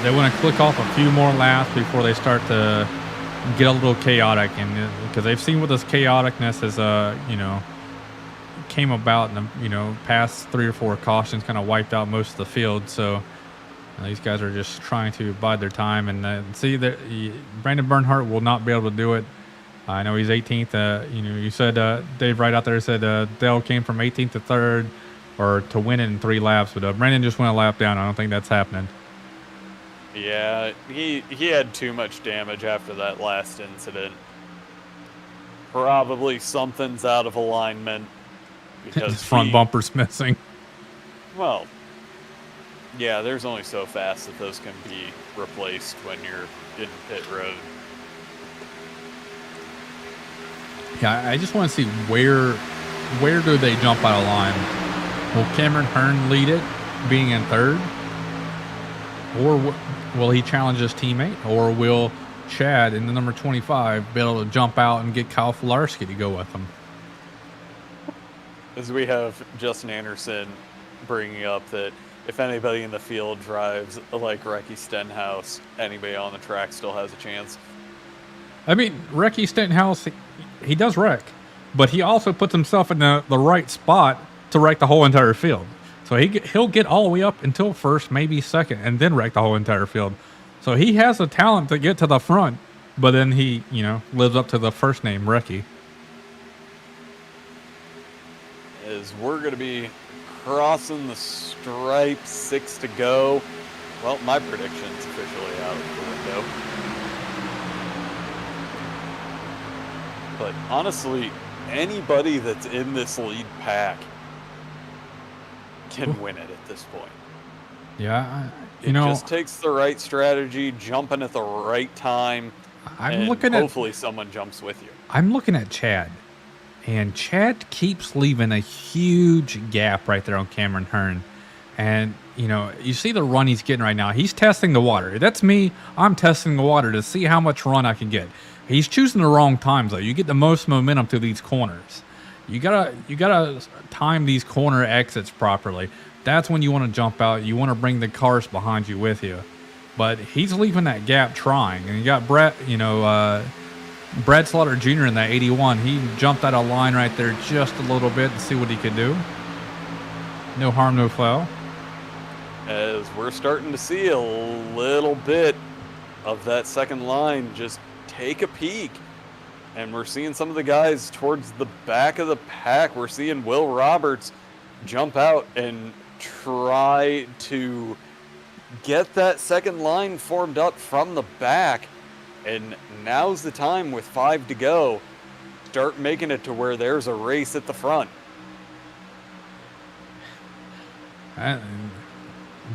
They want to click off a few more laps before they start to get a little chaotic, and because they've seen what this chaoticness has, came about in the past 3 or 4 cautions, kind of wiped out most of the field. So these guys are just trying to bide their time, and see that Brandon Bernhardt will not be able to do it. I know he's 18th. You said Dave right out there said Dale came from 18th to 3rd, or to win it in 3 laps, but Brandon just went a lap down. I don't think that's happening. Yeah, he had too much damage after that last incident. Probably something's out of alignment because his front bumper's missing. Well, yeah, there's only so fast that those can be replaced when you're in pit road. Yeah, I just want to see where do they jump out of line. Will Cameron Hearn lead it, being in 3rd? Or will he challenge his teammate? Or will Chad in the number 25 be able to jump out and get Kyle Filarski to go with him? As we have Justin Anderson bringing up that if anybody in the field drives like Recky Stenhouse, anybody on the track still has a chance. I mean, Recky Stenhouse, he does wreck, but he also puts himself in the right spot to wreck the whole entire field. So he'll get all the way up until first, maybe second, and then wreck the whole entire field. So he has the talent to get to the front, but then he, lives up to the first name, Recky. As we're going to be crossing the stripe, 6 to go. Well, my prediction's officially out of the window. But honestly, anybody that's in this lead pack can win it at this point. Yeah, It just takes the right strategy, jumping at the right time, hopefully someone jumps with you. I'm looking at Chad, and Chad keeps leaving a huge gap right there on Cameron Hearn. And, you see the run he's getting right now. He's testing the water. That's me. I'm testing the water to see how much run I can get. He's choosing the wrong times, though. You get the most momentum through these corners. You gotta time these corner exits properly. That's when you want to jump out. You want to bring the cars behind you with you. But he's leaving that gap trying. And you got Brad Slaughter Jr. in that 81. He jumped out of line right there just a little bit to see what he could do. No harm, no foul. As we're starting to see a little bit of that second line just take a peek. And we're seeing some of the guys towards the back of the pack. We're seeing Will Roberts jump out and try to get that second line formed up from the back. And now's the time with 5 to go. Start making it to where there's a race at the front.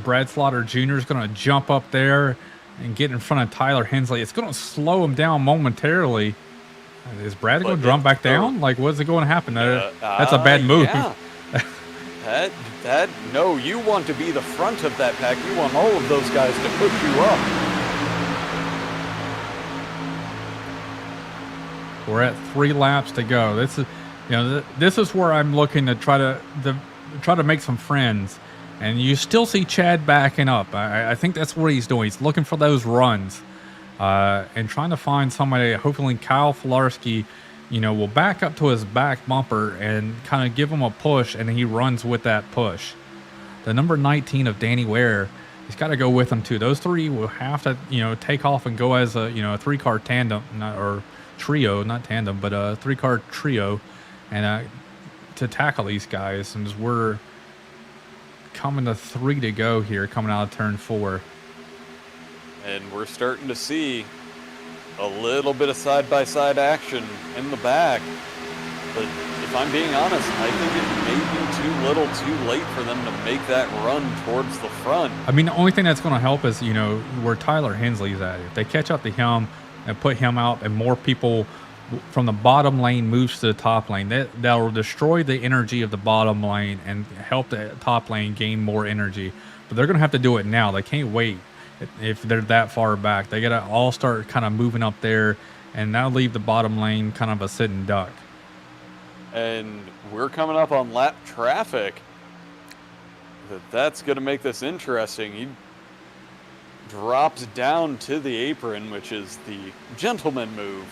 Brad Slaughter Jr. is going to jump up there and get in front of Tyler Hensley. It's going to slow him down momentarily. Is Brad going to jump back down? Like, what's it going to happen? That's a bad move. Yeah. No, you want to be the front of that pack. You want all of those guys to push you up. We're at 3 laps to go. This is where I'm looking to try to make some friends. And you still see Chad backing up. I think that's what he's doing. He's looking for those runs and trying to find somebody. Hopefully Kyle Filarski, will back up to his back bumper and kind of give him a push, and he runs with that push. The number 19 of Danny Ware, he's got to go with him too. Those 3 will have to, take off and go as a 3-car tandem, trio, not tandem, but a 3-car trio, and to tackle these guys. And as we're coming to 3 to go here, coming out of turn 4. And we're starting to see a little bit of side-by-side action in the back. But if I'm being honest, I think it may be too little too late for them to make that run towards the front. I mean, the only thing that's going to help is, where Tyler Hensley's at. If they catch up to him and put him out and more people from the bottom lane moves to the top lane, that will destroy the energy of the bottom lane and help the top lane gain more energy. But they're going to have to do it now. They can't wait if they're that far back. They got to all start kind of moving up there, and that'll leave the bottom lane kind of a sitting duck. And we're coming up on lap traffic. That's going to make this interesting. He drops down to the apron, which is the gentleman move.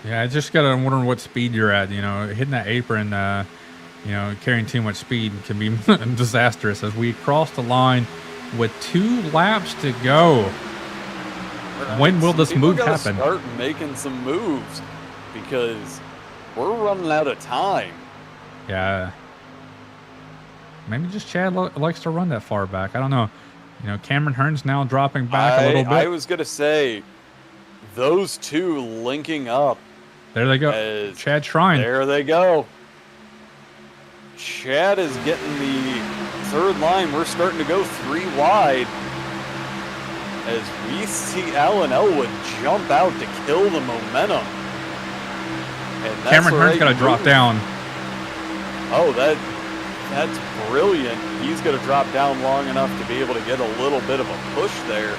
Yeah, I just got to wonder what speed you're at. Hitting that apron, carrying too much speed can be disastrous. As we cross the line with 2 laps to go. When will this move happen? Start making some moves because we're running out of time. Yeah. Maybe just Chad likes to run that far back. I don't know. Cameron Hearn's now dropping back a little bit. I was going to say, those 2 linking up. There they go. Chad Shrine. There they go. Chad is getting the 3rd line. We're starting to go 3 wide. As we see Alan Elwood jump out to kill the momentum. And Cameron Hearn's got to drop down. Oh, that's brilliant. He's going to drop down long enough to be able to get a little bit of a push there.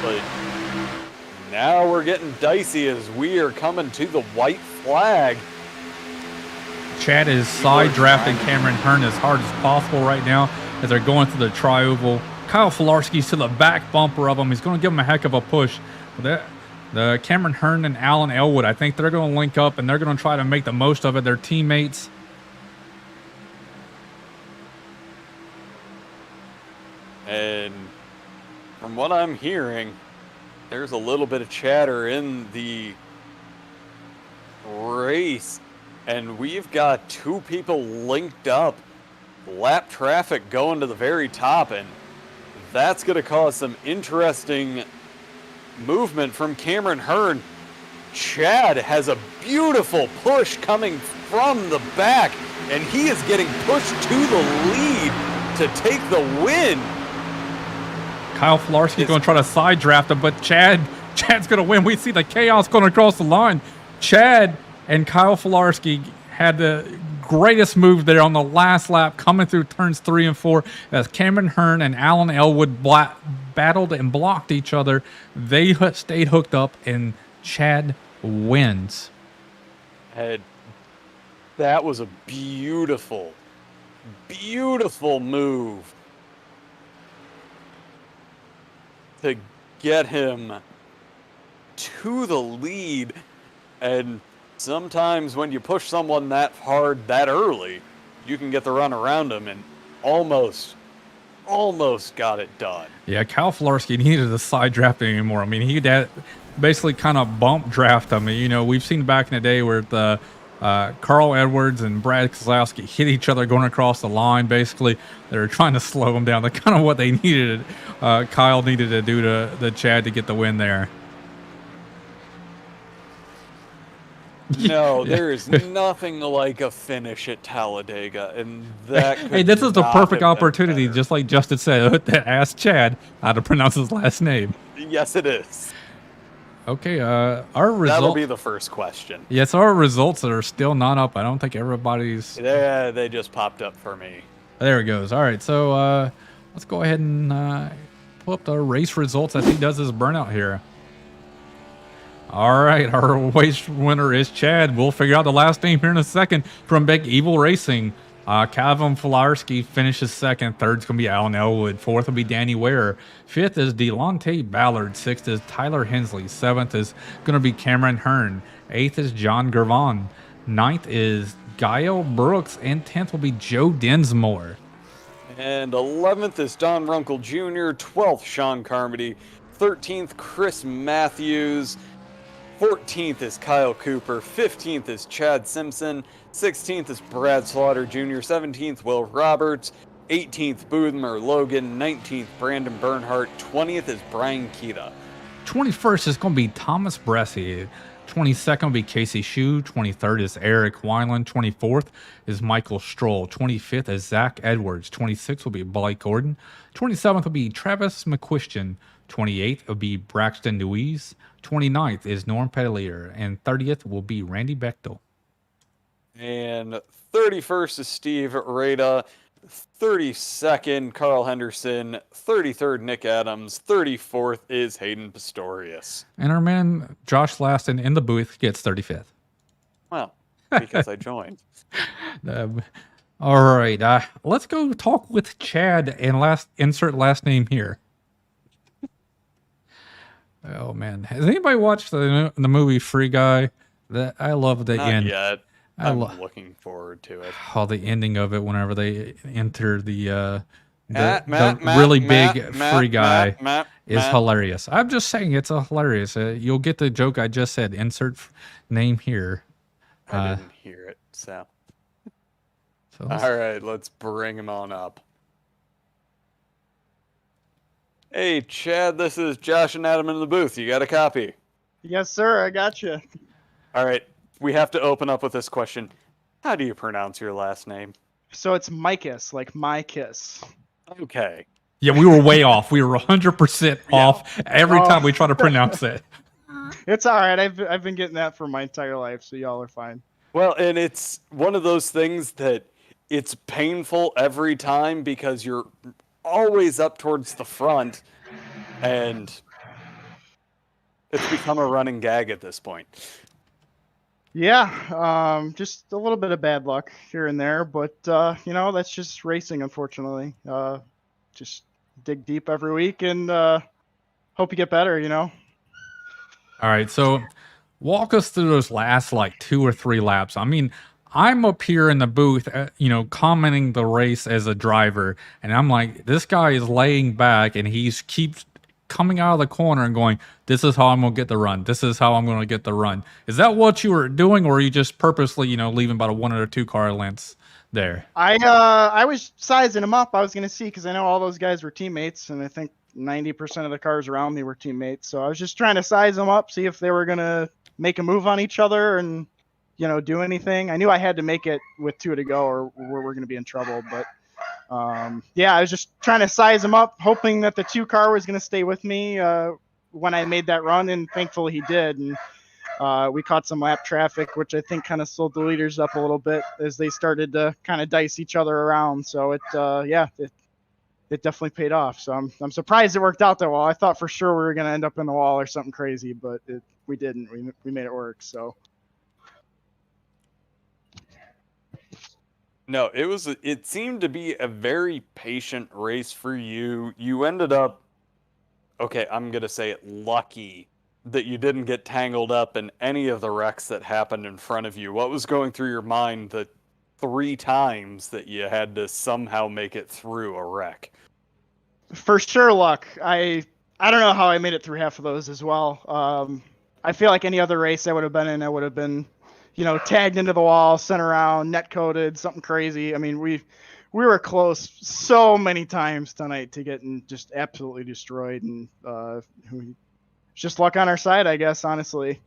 But now we're getting dicey as we are coming to the white flag. Chad is side drafting Cameron Hearn as hard as possible right now as they're going through the tri-oval. Kyle Filarski's to the back bumper of him. He's going to give him a heck of a push. The Cameron Hearn and Alan Elwood, I think they're going to link up and they're going to try to make the most of it. They're teammates. And from what I'm hearing, there's a little bit of chatter in the race. And we've got two people linked up. Lap traffic going to the very top. And that's going to cause some interesting movement from Cameron Hearn. Chad has a beautiful push coming from the back. And he is getting pushed to the lead to take the win. Kyle Filarski's going to try to side draft him, but Chad's going to win. We see the chaos going across the line. Chad and Kyle Filarski had the greatest move there on the last lap coming through turns 3 and 4 as Cameron Hearn and Alan Elwood battled and blocked each other. They stayed hooked up, and Chad wins. And that was a beautiful, beautiful move to get him to the lead. And sometimes when you push someone that hard that early, you can get the run around them, and almost got it done. Yeah, Kyle Filarski needed a side draft anymore. I mean, he basically kind of bump draft him. You know, we've seen back in the day where the Carl Edwards and Brad Keselowski hit each other going across the line. Basically, they were trying to slow him down. That's kind of what they needed. Kyle needed to do to the Chad to get the win there. No, there is nothing like a finish at Talladega, and that. Hey, this is the perfect opportunity, just like Justin said, to ask Chad how to pronounce his last name. Yes, it is. Okay, our results. That'll be the first question. Yes, our results are still not up. I don't think everybody's. Yeah, they just popped up for me. There it goes. All right, so let's go ahead and pull up the race results as he does his burnout here. All right, our race winner is Chad. We'll figure out the last name here in a second from Big Evil Racing. Calvin Filarski finishes second. Third's going to be Alan Elwood. Fourth will be Danny Ware. Fifth is Delonte Ballard. Sixth is Tyler Hensley. Seventh is going to be Cameron Hearn. Eighth is John Gervon. Ninth is Gael Brooks. And 10th will be Joe Dinsmore. And 11th is Don Runkle Jr. 12th, Sean Carmody. 13th, Chris Matthews. 14th is Kyle Cooper. 15th is Chad Simpson. 16th is Brad Slaughter Jr. 17th, Will Roberts. 18th, Boothmer Logan. 19th, Brandon Bernhardt. 20th is Brian Keita. 21st is going to be Thomas Bresci. 22nd will be Casey Shue. 23rd is Eric Wineland. 24th is Michael Stroll. 25th is Zach Edwards. 26th will be Blake Gordon. 27th will be Travis McQuistion. 28th will be Braxton Louise. 29th is Norm Petelier. And 30th will be Randy Bechtel. And 31st is Steve Rada. 32nd, Carl Henderson. 33rd, Nick Adams. 34th is Hayden Pistorius. And our man Josh Laston in the booth gets 35th. Well, because I joined. All right, let's go talk with Chad and insert last name here. Oh man, has anybody watched the movie Free Guy? That I love the end. Not yet. I'm looking forward to it. Oh, the ending of it whenever they enter the really big free guy is hilarious. I'm just saying it's a hilarious. You'll get the joke I just said. Insert name here. I didn't hear it, so all right, let's bring him on up. Hey, Chad, this is Josh and Adam in the booth. You got a copy? Yes, sir. I got you. All right. We have to open up with this question. How do you pronounce your last name? So it's Micus, like my kiss. Okay. Yeah, we were way off. We were 100% off every time we try to pronounce it. It's all right. I've been getting that for my entire life, so y'all are fine. Well, and it's one of those things that it's painful every time because you're always up towards the front, and it's become a running gag at this point. Yeah, just a little bit of bad luck here and there, but that's just racing, unfortunately. Just dig deep every week and hope you get better. All right, so walk us through those last like 2 or 3 laps. I mean, I'm up here in the booth, commenting the race as a driver, and I'm like, this guy is laying back, and he's keeps coming out of the corner and going, "This is how I'm gonna get the run. This is how I'm gonna get the run." Is that what you were doing, or are you just purposely, leaving about a 1 or 2 car lengths there? I was sizing them up. I was gonna see because I know all those guys were teammates, and I think 90% of the cars around me were teammates. So I was just trying to size them up, see if they were gonna make a move on each other and do anything. I knew I had to make it with 2 to go, or we're gonna be in trouble. But yeah, I was just trying to size them up, hoping that the 2 car was gonna stay with me when I made that run, and thankfully he did. And we caught some lap traffic, which I think kind of slowed the leaders up a little bit as they started to kind of dice each other around. So it definitely paid off. So I'm surprised it worked out that well. I thought for sure we were going to end up in the wall or something crazy, but we didn't. We made it work. So. No, it seemed to be a very patient race for you. You ended up, okay, I'm going to say it, lucky that you didn't get tangled up in any of the wrecks that happened in front of you. What was going through your mind the 3 times that you had to somehow make it through a wreck? For sure, luck. I don't know how I made it through half of those as well. I feel like any other race I would have been in, I would have been, tagged into the wall, sent around, net coated, something crazy. I mean, we were close so many times tonight to getting just absolutely destroyed, and just luck on our side, I guess, honestly.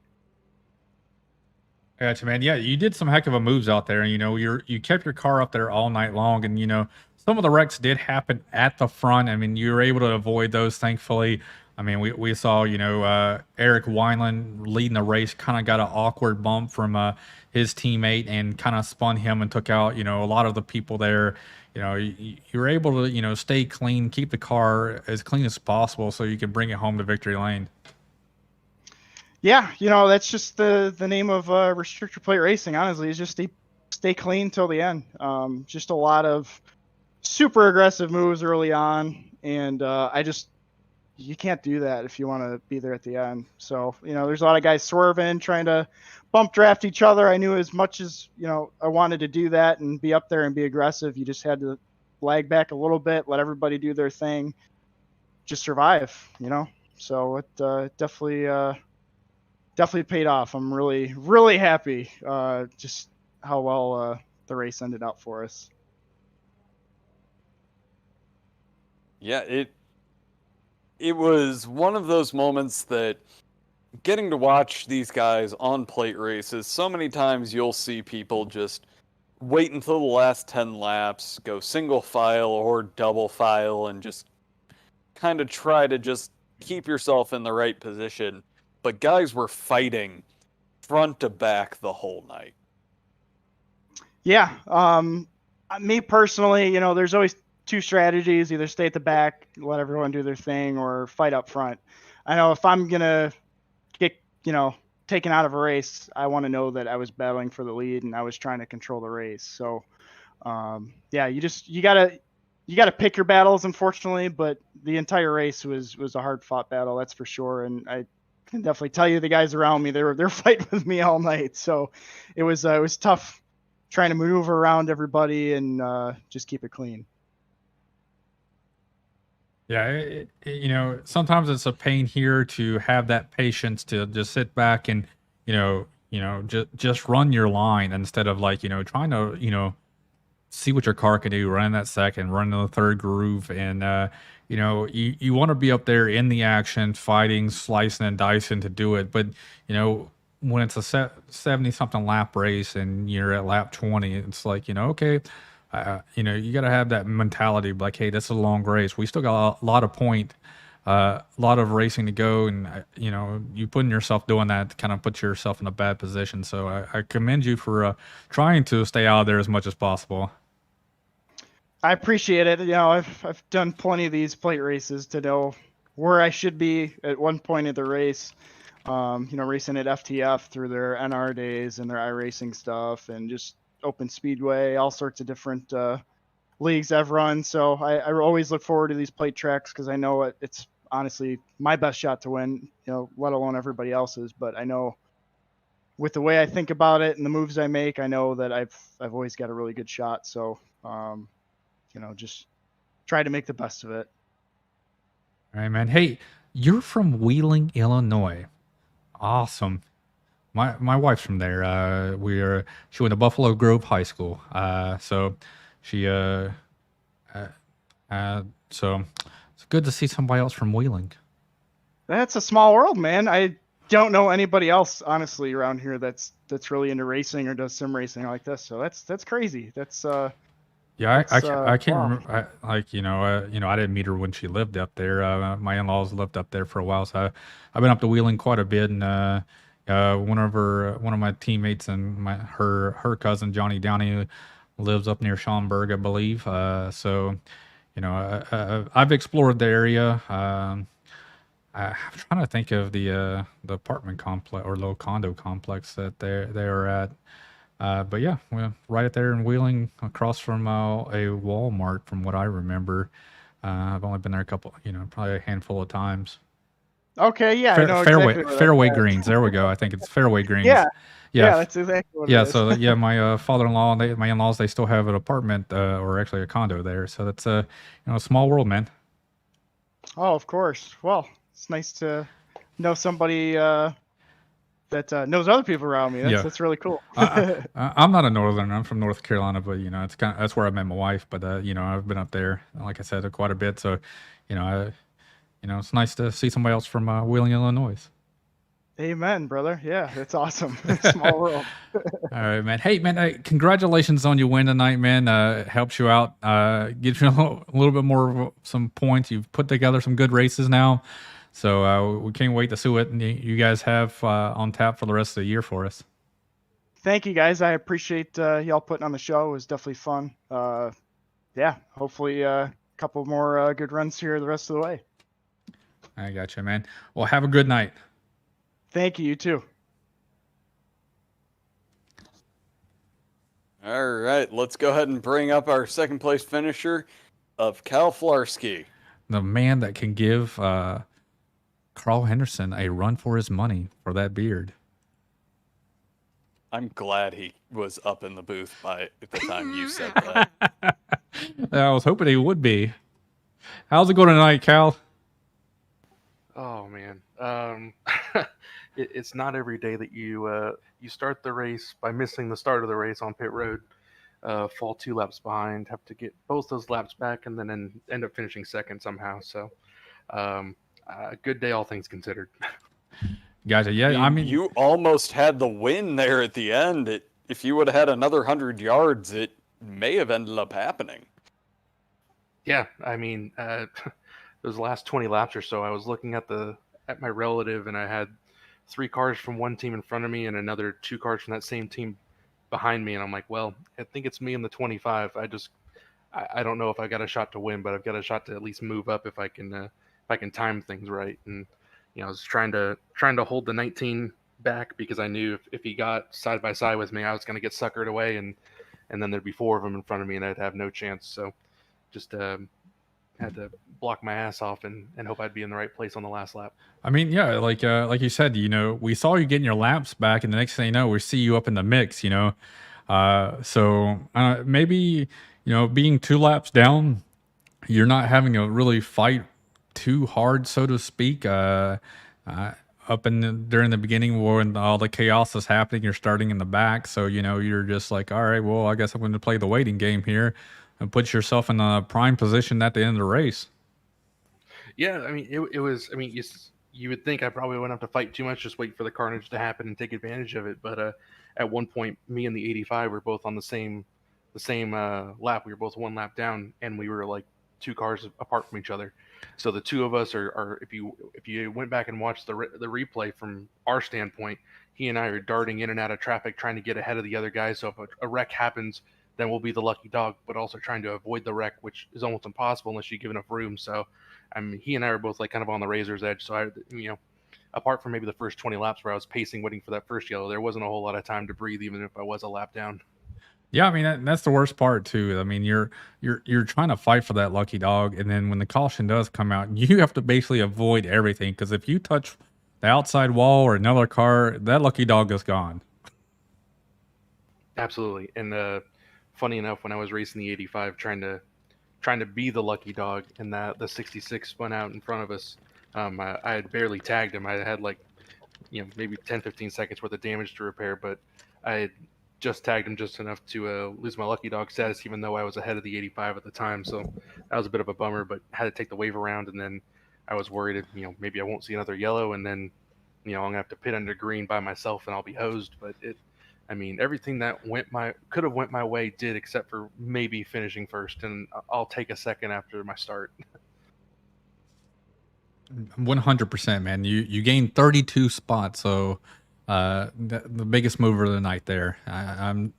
Gotcha, man. Yeah, you did some heck of a moves out there. You kept your car up there all night long, and some of the wrecks did happen at the front. I mean, you were able to avoid those, thankfully. I mean, we saw Eric Wineland leading the race, kind of got an awkward bump from his teammate and kind of spun him and took out a lot of the people there. You were able to stay clean, keep the car as clean as possible, so you can bring it home to victory lane. Yeah, that's just the name of restrictor plate racing, honestly, is just stay clean till the end. Just a lot of super aggressive moves early on, and you can't do that if you want to be there at the end. So, there's a lot of guys swerving, trying to bump draft each other. I knew as much as, I wanted to do that and be up there and be aggressive, you just had to lag back a little bit, let everybody do their thing, just survive, So it definitely paid off. I'm really, really happy just how well the race ended up for us. Yeah, it was one of those moments that getting to watch these guys on plate races, so many times you'll see people just wait until the last 10 laps, go single file or double file, and just kind of try to just keep yourself in the right position. But guys were fighting front to back the whole night. Yeah. Me personally, there's always 2 strategies: either stay at the back, let everyone do their thing, or fight up front. I know if I'm gonna get taken out of a race, I want to know that I was battling for the lead and I was trying to control the race. So yeah, you gotta pick your battles, unfortunately, but the entire race was a hard fought battle, that's for sure. And I can definitely tell you the guys around me, they're fighting with me all night. So it was tough trying to maneuver around everybody and just keep it clean. Yeah, sometimes it's a pain here to have that patience to just sit back and, just run your line instead of trying to, see what your car can do, run in that second, run in the third groove. And, you want to be up there in the action, fighting, slicing and dicing to do it. But, when it's a 70 something lap race and you're at lap 20, it's like, okay, you got to have that mentality like, hey, this is a long race. We still got a lot of racing to go. And, you putting yourself doing that kind of puts yourself in a bad position. So I commend you for trying to stay out of there as much as possible. I appreciate it. I've done plenty of these plate races to know where I should be at one point of the race. racing at FTF through their NR days and their iRacing stuff, and just open speedway, all sorts of different leagues I've run. So I always look forward to these plate tracks because I know it's honestly my best shot to win, let alone everybody else's. But I know with the way I think about it and the moves I make, I know that I've always got a really good shot. So, just try to make the best of it. All right, man. Hey, you're from Wheeling, Illinois. Awesome. My wife's from there. She went to Buffalo Grove High School. So it's good to see somebody else from Wheeling. That's a small world, man. I don't know anybody else, honestly, around here that's really into racing or does sim racing like this. So that's crazy. Yeah, I can't wow. remember. I didn't meet her when she lived up there. My in-laws lived up there for a while, so I've been up to Wheeling quite a bit. And one of my teammates and her cousin Johnny Downey lives up near Schaumburg, I believe. So I've explored the area. I'm trying to think of the apartment complex or little condo complex that they are at. But yeah, we're right there in Wheeling, across from a Walmart, from what I remember. I've only been there probably a handful of times. Okay, yeah, I know Fairway exactly where Fairway that's at. Greens. There we go. I think it's Fairway Greens. Yeah, Yeah. that's exactly what Yeah. it is. So yeah, my father-in-law and my in-laws, they still have an apartment or actually a condo there. So that's a small world, man. Oh, of course. Well, it's nice to know somebody that knows other people around me. That's really cool. I'm not a northerner. I'm from North Carolina, but it's that's where I met my wife. But I've been up there, like I said, quite a bit. So, it's nice to see somebody else from Wheeling, Illinois. Amen, brother. Yeah, that's awesome. Small world. All right, man. Hey, man, congratulations on your win tonight, man. Helps you out, gives you a little bit more some points. You've put together some good races now. So we can't wait to see what you guys have on tap for the rest of the year for us. Thank you, guys. I appreciate y'all putting on the show. It was definitely fun. Hopefully a couple more good runs here the rest of the way. I got you, man. Well, have a good night. Thank you. You too. All right, let's go ahead and bring up our second place finisher of Cal Flarsky. The man that can give Carl Henderson a run for his money for that beard. I'm glad he was up in the booth by the time you said that. I was hoping he would be. How's it going tonight, Cal? Oh man, it's not every day that you start the race by missing the start of the race on pit road, fall 2 laps behind, have to get both those laps back, and then end up finishing second somehow. So, a good day, all things considered. Gotcha. Yeah, I mean, you almost had the win there at the end. If you would have had another 100 yards, it may have ended up happening. Yeah, I mean, those last 20 laps or so, I was looking at my relative, and I had 3 cars from one team in front of me and another 2 cars from that same team behind me, and I'm like, well, I think it's me in the 25. I don't know if I got a shot to win, but I've got a shot to at least move up if I can time things right. And I was trying to hold the 19 back because I knew if he got side by side with me, I was going to get suckered away, and then there'd be 4 of them in front of me, and I'd have no chance. So just had to block my ass off and hope I'd be in the right place on the last lap. I mean, yeah, like you said, we saw you getting your laps back, and the next thing you know, we see you up in the mix, So maybe, being 2 laps down, you're not having to really fight too hard, so to speak. During the beginning when all the chaos is happening, you're starting in the back, so you're just like, all right, well, I guess I'm going to play the waiting game here and put yourself in a prime position at the end of the race. Yeah, I mean, it was. I mean, you would think I probably wouldn't have to fight too much, just wait for the carnage to happen and take advantage of it. But at one point, me and the 85 were both on the same lap. We were both 1 lap down, and we were like 2 cars apart from each other. So the 2 of us are if you went back and watched the replay from our standpoint, he and I are darting in and out of traffic trying to get ahead of the other guys. So if a wreck happens, then we'll be the lucky dog, but also trying to avoid the wreck, which is almost impossible unless you give enough room. So he and I are both like kind of on the razor's edge. So apart from maybe the first 20 laps where I was pacing, waiting for that first yellow, there wasn't a whole lot of time to breathe, even if I was a lap down. Yeah, I mean that's the worst part too. I mean you're trying to fight for that lucky dog, and then when the caution does come out, you have to basically avoid everything because if you touch the outside wall or another car, that lucky dog is gone. Absolutely. And funny enough, when I was racing the 85, trying to be the lucky dog, and that the 66 spun out in front of us, I had barely tagged him. I had like maybe 10-15 seconds worth of damage to repair, but I had just tagged him just enough to lose my lucky dog status, even though I was ahead of the 85 at the time. So that was a bit of a bummer, but had to take the wave around, and then I was worried, maybe I won't see another yellow, and then I'm gonna have to pit under green by myself, and I'll be hosed. But I mean, everything that could have went my way did, except for maybe finishing first, and I'll take a second after my start. 100%, man. You gained 32 spots, so the biggest mover of the night there. I'm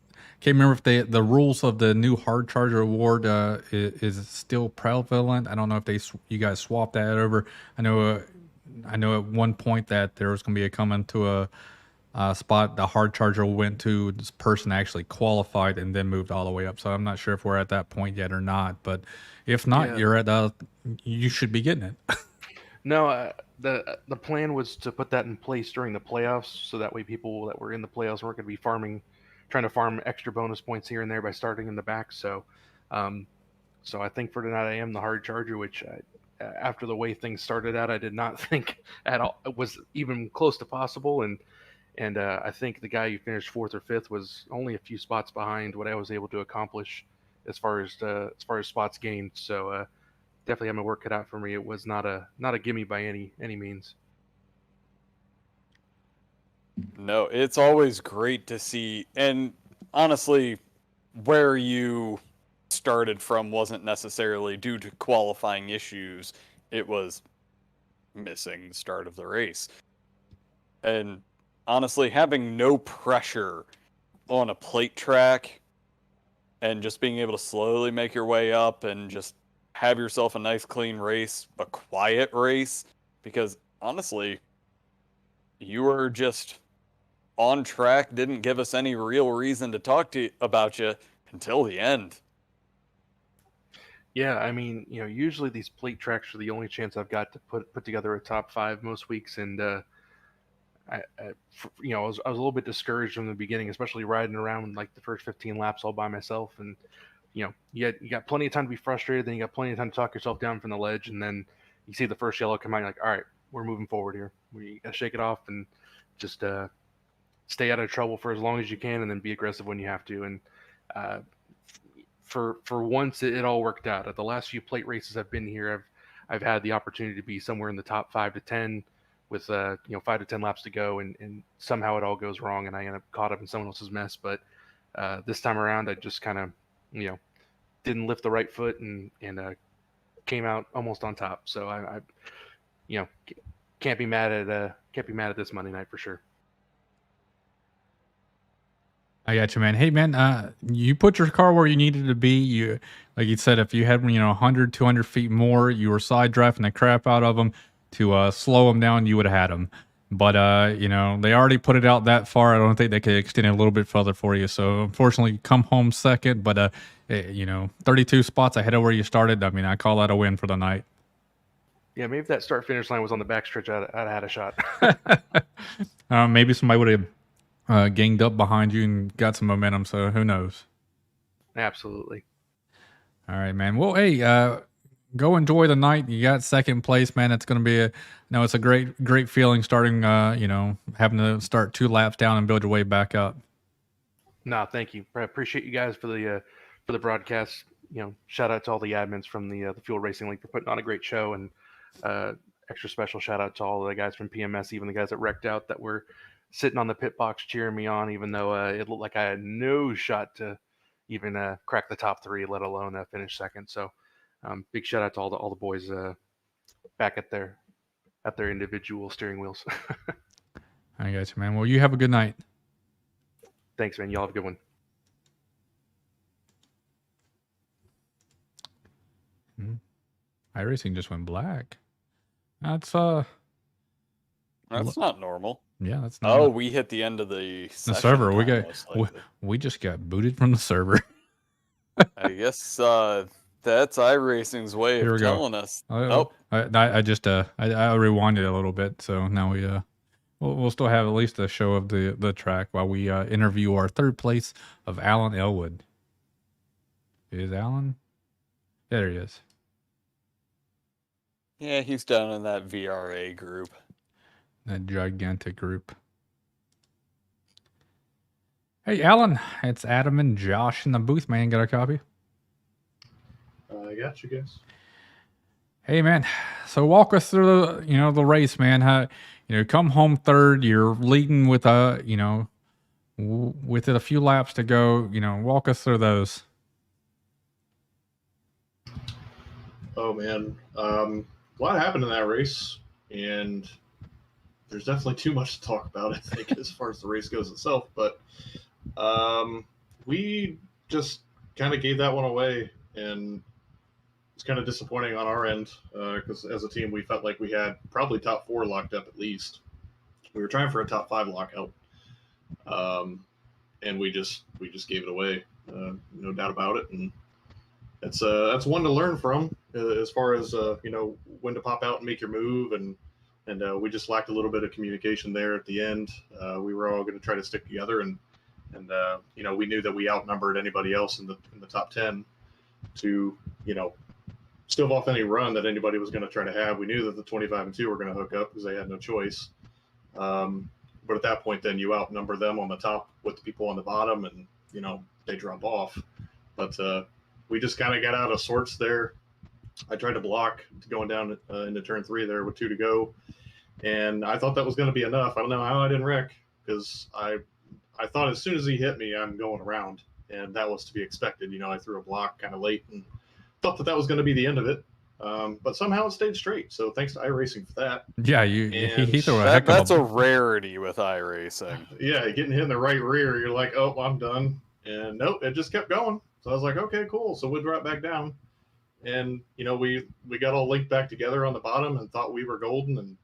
can't remember if the rules of the new hard charger award is still prevalent. I don't know if you guys swapped that over. I know at one point that there was going to be a coming to a spot the hard charger went to. This person actually qualified and then moved all the way up. So I'm not sure if we're at that point yet or not. But if not, Yeah. you should be getting it. No, the plan was to put that in place during the playoffs, so that way people that were in the playoffs weren't going to be trying to farm extra bonus points here and there by starting in the back. So, so I think for tonight I am the hard charger, which after the way things started out, I did not think at all it was even close to possible. And I think the guy who finished fourth or fifth was only a few spots behind what I was able to accomplish as far as spots gained. So. Definitely had my work cut out for me. It was not a gimme by any means. No, it's always great to see. And honestly, where you started from wasn't necessarily due to qualifying issues. It was missing the start of the race. And honestly, having no pressure on a plate track and just being able to slowly make your way up and just have yourself a nice clean race, a quiet race, because honestly, you were just on track, didn't give us any real reason to talk to about you until the end. Yeah, I mean, usually these plate tracks are the only chance I've got to put together a top five most weeks, and I was a little bit discouraged from the beginning, especially riding around like the first 15 laps all by myself, and you got plenty of time to be frustrated, then you got plenty of time to talk yourself down from the ledge, and then you see the first yellow come out, you're like, all right, we're moving forward here. We got to shake it off and just stay out of trouble for as long as you can, and then be aggressive when you have to. And for once, it all worked out. At the last few plate races I've been here, I've had the opportunity to be somewhere in the top 5 to 10 with 5 to 10 laps to go, and somehow it all goes wrong, and I end up caught up in someone else's mess. But this time around, I just kind of didn't lift the right foot and came out almost on top. So I can't be mad at this Monday night for sure. I got you, man. Hey, man, you put your car where you needed to be. You, like you said, if you had 100, 200 feet more, you were side drafting the crap out of them to slow them down. You would have had them. But they already put it out that far. I don't think they could extend it a little bit further for you. So unfortunately, you come home second. But 32 spots ahead of where you started. I mean, I call that a win for the night. Yeah, maybe if that start finish line was on the backstretch, I'd have had a shot. Maybe somebody would have ganged up behind you and got some momentum. So who knows? Absolutely. All right, man. Well, hey, go enjoy the night. You got second place, man. It's going to be it's a great feeling starting, having to start 2 laps down and build your way back up. No, thank you. I appreciate you guys for the broadcast. Shout out to all the admins from the Fuel Racing League for putting on a great show, and extra special shout out to all the guys from PMS, even the guys that wrecked out that were sitting on the pit box cheering me on, even though it looked like I had no shot to even crack the top 3, let alone finish second. So big shout out to all the boys back at their individual steering wheels. I got you, man. Well, you have a good night. Thanks, man. Y'all have a good one. iRacing just went black. That's That's not normal. Yeah, that's not. Oh, we hit the end of the the session server. We time, got most we, likely. we just got booted from the server. I guess that's iRacing's way Here of we go. telling us. I just I rewinded a little bit, so now we'll still have at least a show of the track while we interview our third place of Alan Elwood. Is Alan? There he is. Yeah, he's down in that VRA group. That gigantic group. Hey, Alan, it's Adam and Josh in the booth, man. Got a copy? I got you guys. Hey, man. So walk us through the race, man. How, come home third. You're leading with with a few laps to go. Walk us through those. Oh man, a lot happened in that race, and there's definitely too much to talk about, I think, as far as the race goes itself. But we just kind of gave that one away, and it's kind of disappointing on our end because as a team, we felt like we had probably top 4 locked up at least. We were trying for a top 5 lockout, and we just gave it away, no doubt about it. And that's one to learn from as far as when to pop out and make your move, and we just lacked a little bit of communication there at the end. We were all going to try to stick together, and we knew that we outnumbered anybody else in the top 10 to stave off any run that anybody was going to try to have. We knew that the 25 and 2 were going to hook up because they had no choice. But at that point, then you outnumber them on the top with the people on the bottom, and they drop off. But we just kind of got out of sorts there. I tried to block going down into turn 3 there with 2 to go, and I thought that was going to be enough. I don't know how I didn't wreck, because I thought as soon as he hit me, I'm going around, and that was to be expected. I threw a block kind of late and thought that was going to be the end of it, but somehow it stayed straight. So thanks to iRacing for that. Yeah, he threw a heck of That's a rarity with iRacing. Yeah, getting hit in the right rear, you're like, oh, I'm done. And nope, it just kept going. So I was like, okay, cool. So we drop back down, and we got all linked back together on the bottom and thought we were golden. And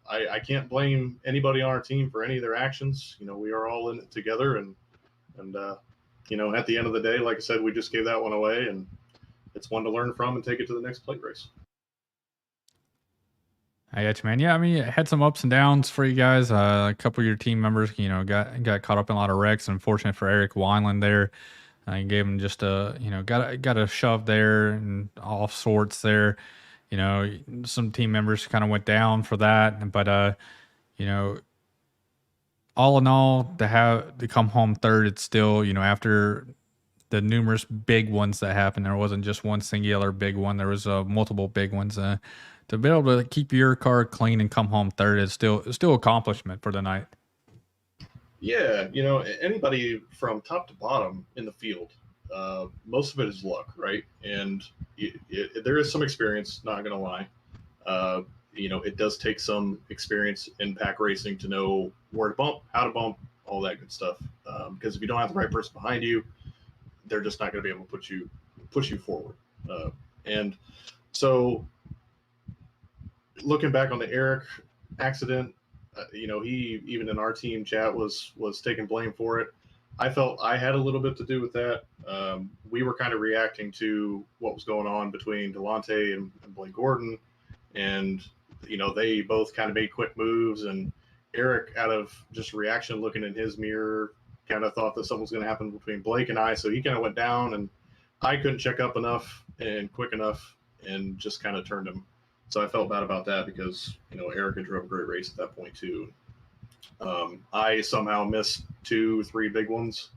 I can't blame anybody on our team for any of their actions. We are all in it together, and at the end of the day, like I said, we just gave that one away, and it's one to learn from and take it to the next plate race. I got you, man. Yeah, I mean, it had some ups and downs for you guys. A couple of your team members, got caught up in a lot of wrecks. Unfortunate for Eric Wineland there. I gave him just got a shove there and off sorts there. Some team members kind of went down for that, but all in all, to come home third, it's still after the numerous big ones that happened. There wasn't just one singular big one. There was multiple big ones. To be able to keep your car clean and come home third is still accomplishment for the night. Yeah, anybody from top to bottom in the field, most of it is luck, right? And there is some experience, not going to lie. It does take some experience in pack racing to know where to bump, how to bump, all that good stuff. Because if you don't have the right person behind you, they're just not going to be able to push you forward. And so, looking back on the Eric accident, he, even in our team chat, was taking blame for it. I felt I had a little bit to do with that. We were kind of reacting to what was going on between Delonte and Blake Gordon, and they both kind of made quick moves, and Eric, out of just reaction, looking in his mirror, kind of thought that something was going to happen between Blake and I, so he kind of went down, and I couldn't check up enough and quick enough, and just kind of turned him. So I felt bad about that, because Erica drove a great race at that point too. I somehow missed 2-3 big ones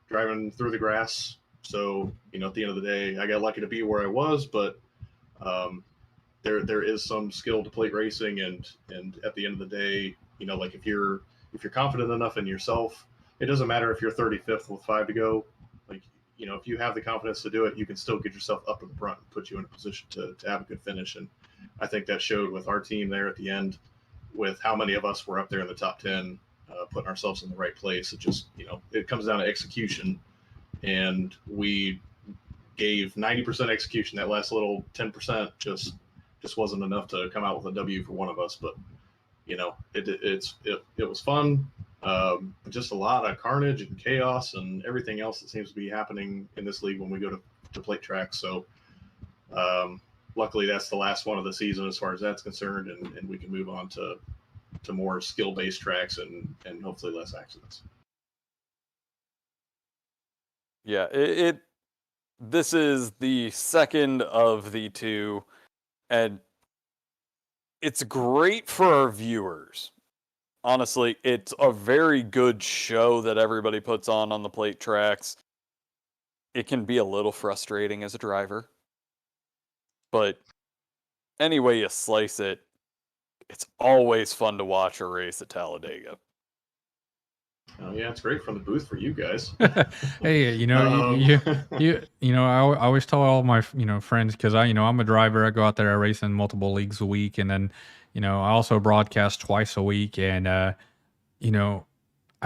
driving through the grass. So at the end of the day, I got lucky to be where I was, but there is some skill to plate racing, and at the end of the day, like if you're confident enough in yourself, it doesn't matter if you're 35th with 5 to go. Like if you have the confidence to do it, you can still get yourself up in the front and put you in a position to have a good finish. And I think that showed with our team there at the end, with how many of us were up there in the top 10, putting ourselves in the right place. It just, it comes down to execution, and we gave 90% execution. That last little 10% just wasn't enough to come out with a W for one of us. But it was fun. But just a lot of carnage and chaos and everything else that seems to be happening in this league when we go to plate tracks. So luckily that's the last one of the season as far as that's concerned, and we can move on to more skill-based tracks and hopefully less accidents. Yeah, this is the second of the two, and it's great for our viewers. Honestly, it's a very good show that everybody puts on the plate tracks. It can be a little frustrating as a driver, but any way you slice it, it's always fun to watch a race at Talladega. Oh yeah, it's great from the booth for you guys. Hey, you know, I always tell all my friends, because I'm a driver. I go out there, I race in multiple leagues a week, and then I also broadcast twice a week, and I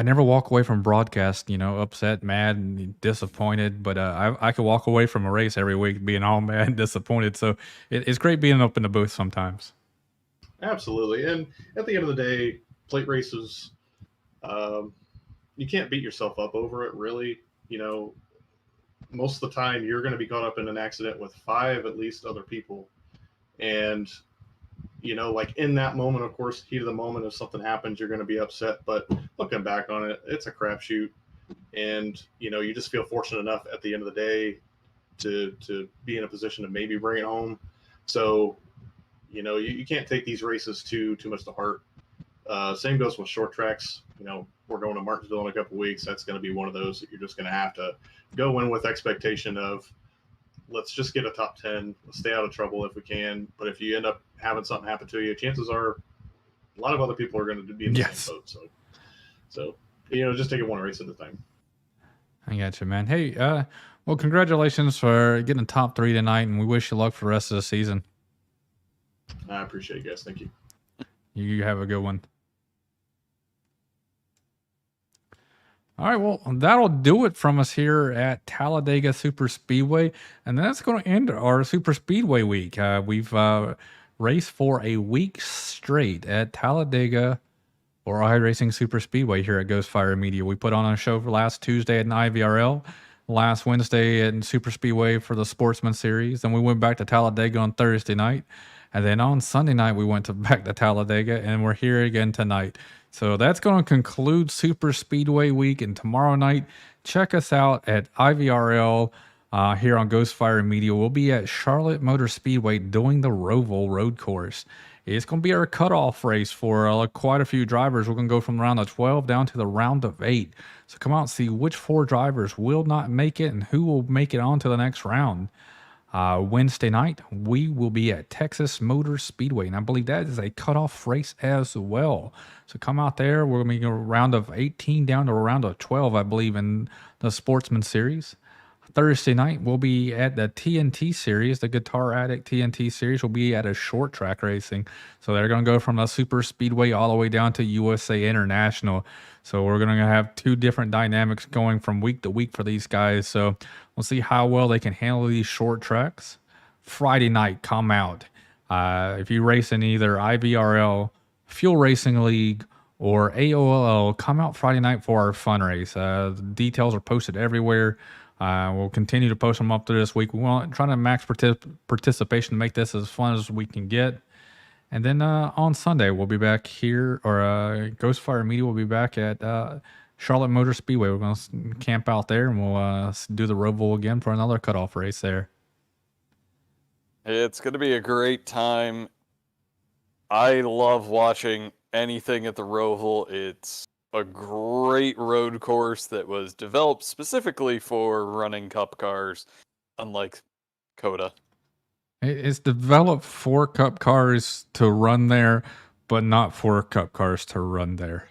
never walk away from broadcast, upset, mad, and disappointed. But I could walk away from a race every week being all mad and disappointed. So it's great being up in the booth sometimes. Absolutely, and at the end of the day, plate races, you can't beat yourself up over it. Really, most of the time you're going to be caught up in an accident with 5 at least other people, and like in that moment, of course, heat of the moment, if something happens, you're going to be upset. But looking back on it, it's a crapshoot, and you just feel fortunate enough at the end of the day to be in a position to maybe bring it home. So you can't take these races too much to heart. Same goes with short tracks. We're going to Martinsville in a couple weeks. That's going to be one of those that you're just going to have to go in with expectation of, let's just get a top 10. Let's stay out of trouble if we can. But if you end up having something happen to you, chances are a lot of other people are going to be in the same boat. So just take it one race at a time. I got you, man. Hey, well, congratulations for getting a top 3 tonight, and we wish you luck for the rest of the season. I appreciate you guys. Thank you. You have a good one. All right, well, that'll do it from us here at Talladega Super Speedway, and that's going to end our Super Speedway week. We've raced for a week straight at Talladega or iRacing Super Speedway here at Ghostfire Media. We put on a show for last Tuesday at an IVRL, last Wednesday at Super Speedway for the Sportsman Series, and we went back to Talladega on Thursday night, and then on Sunday night we went back to Talladega, and we're here again tonight. So that's going to conclude Super Speedway week, and tomorrow night, check us out at IVRL here on Ghostfire Media. We'll be at Charlotte Motor Speedway doing the Roval Road Course. It's going to be our cutoff race for quite a few drivers. We're going to go from the round of 12 down to the round of 8. So come out and see which 4 drivers will not make it and who will make it on to the next round. Wednesday night, we will be at Texas Motor Speedway, and I believe that is a cutoff race as well. So come out there. We're going to be a round of 18 down to a round of 12, I believe, in the Sportsman Series. Thursday night, we'll be at the TNT Series, the Guitar Addict TNT Series. We'll be at a short track racing. So they're going to go from the Super Speedway all the way down to USA International. So we're going to have 2 different dynamics going from week to week for these guys. So we'll see how well they can handle these short tracks. Friday night, come out. If you race in either IVRL, Fuel Racing League, or AOLL, come out Friday night for our fun race. The details are posted everywhere. We'll continue to post them up through this week. We want trying to max participation to make this as fun as we can get. And then on Sunday, we'll be back here, or Ghostfire Media will be back at Charlotte Motor Speedway. We're going to camp out there, and we'll do the Roval again for another cutoff race there. It's going to be a great time. I love watching anything at the Roval. It's a great road course that was developed specifically for running cup cars, unlike COTA. It's developed for cup cars to run there, but not for cup cars to run there.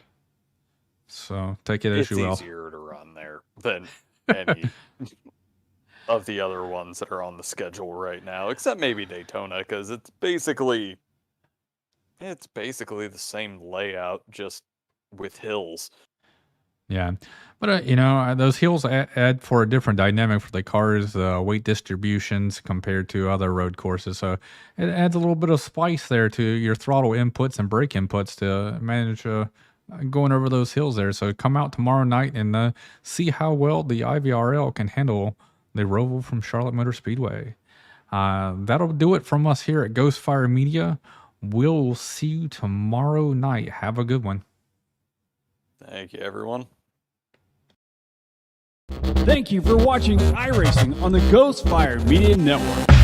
So take it as you will. It's easier to run there than any of the other ones that are on the schedule right now, except maybe Daytona, because it's basically the same layout, just with hills. Yeah. But, those hills add for a different dynamic for the cars, weight distributions compared to other road courses. So it adds a little bit of spice there to your throttle inputs and brake inputs to manage going over those hills there. So come out tomorrow night and see how well the IVRL can handle the Roval from Charlotte Motor Speedway. That'll do it from us here at Ghostfire Media. We'll see you tomorrow night. Have a good one. Thank you, everyone. Thank you for watching iRacing on the Ghostfire Media Network.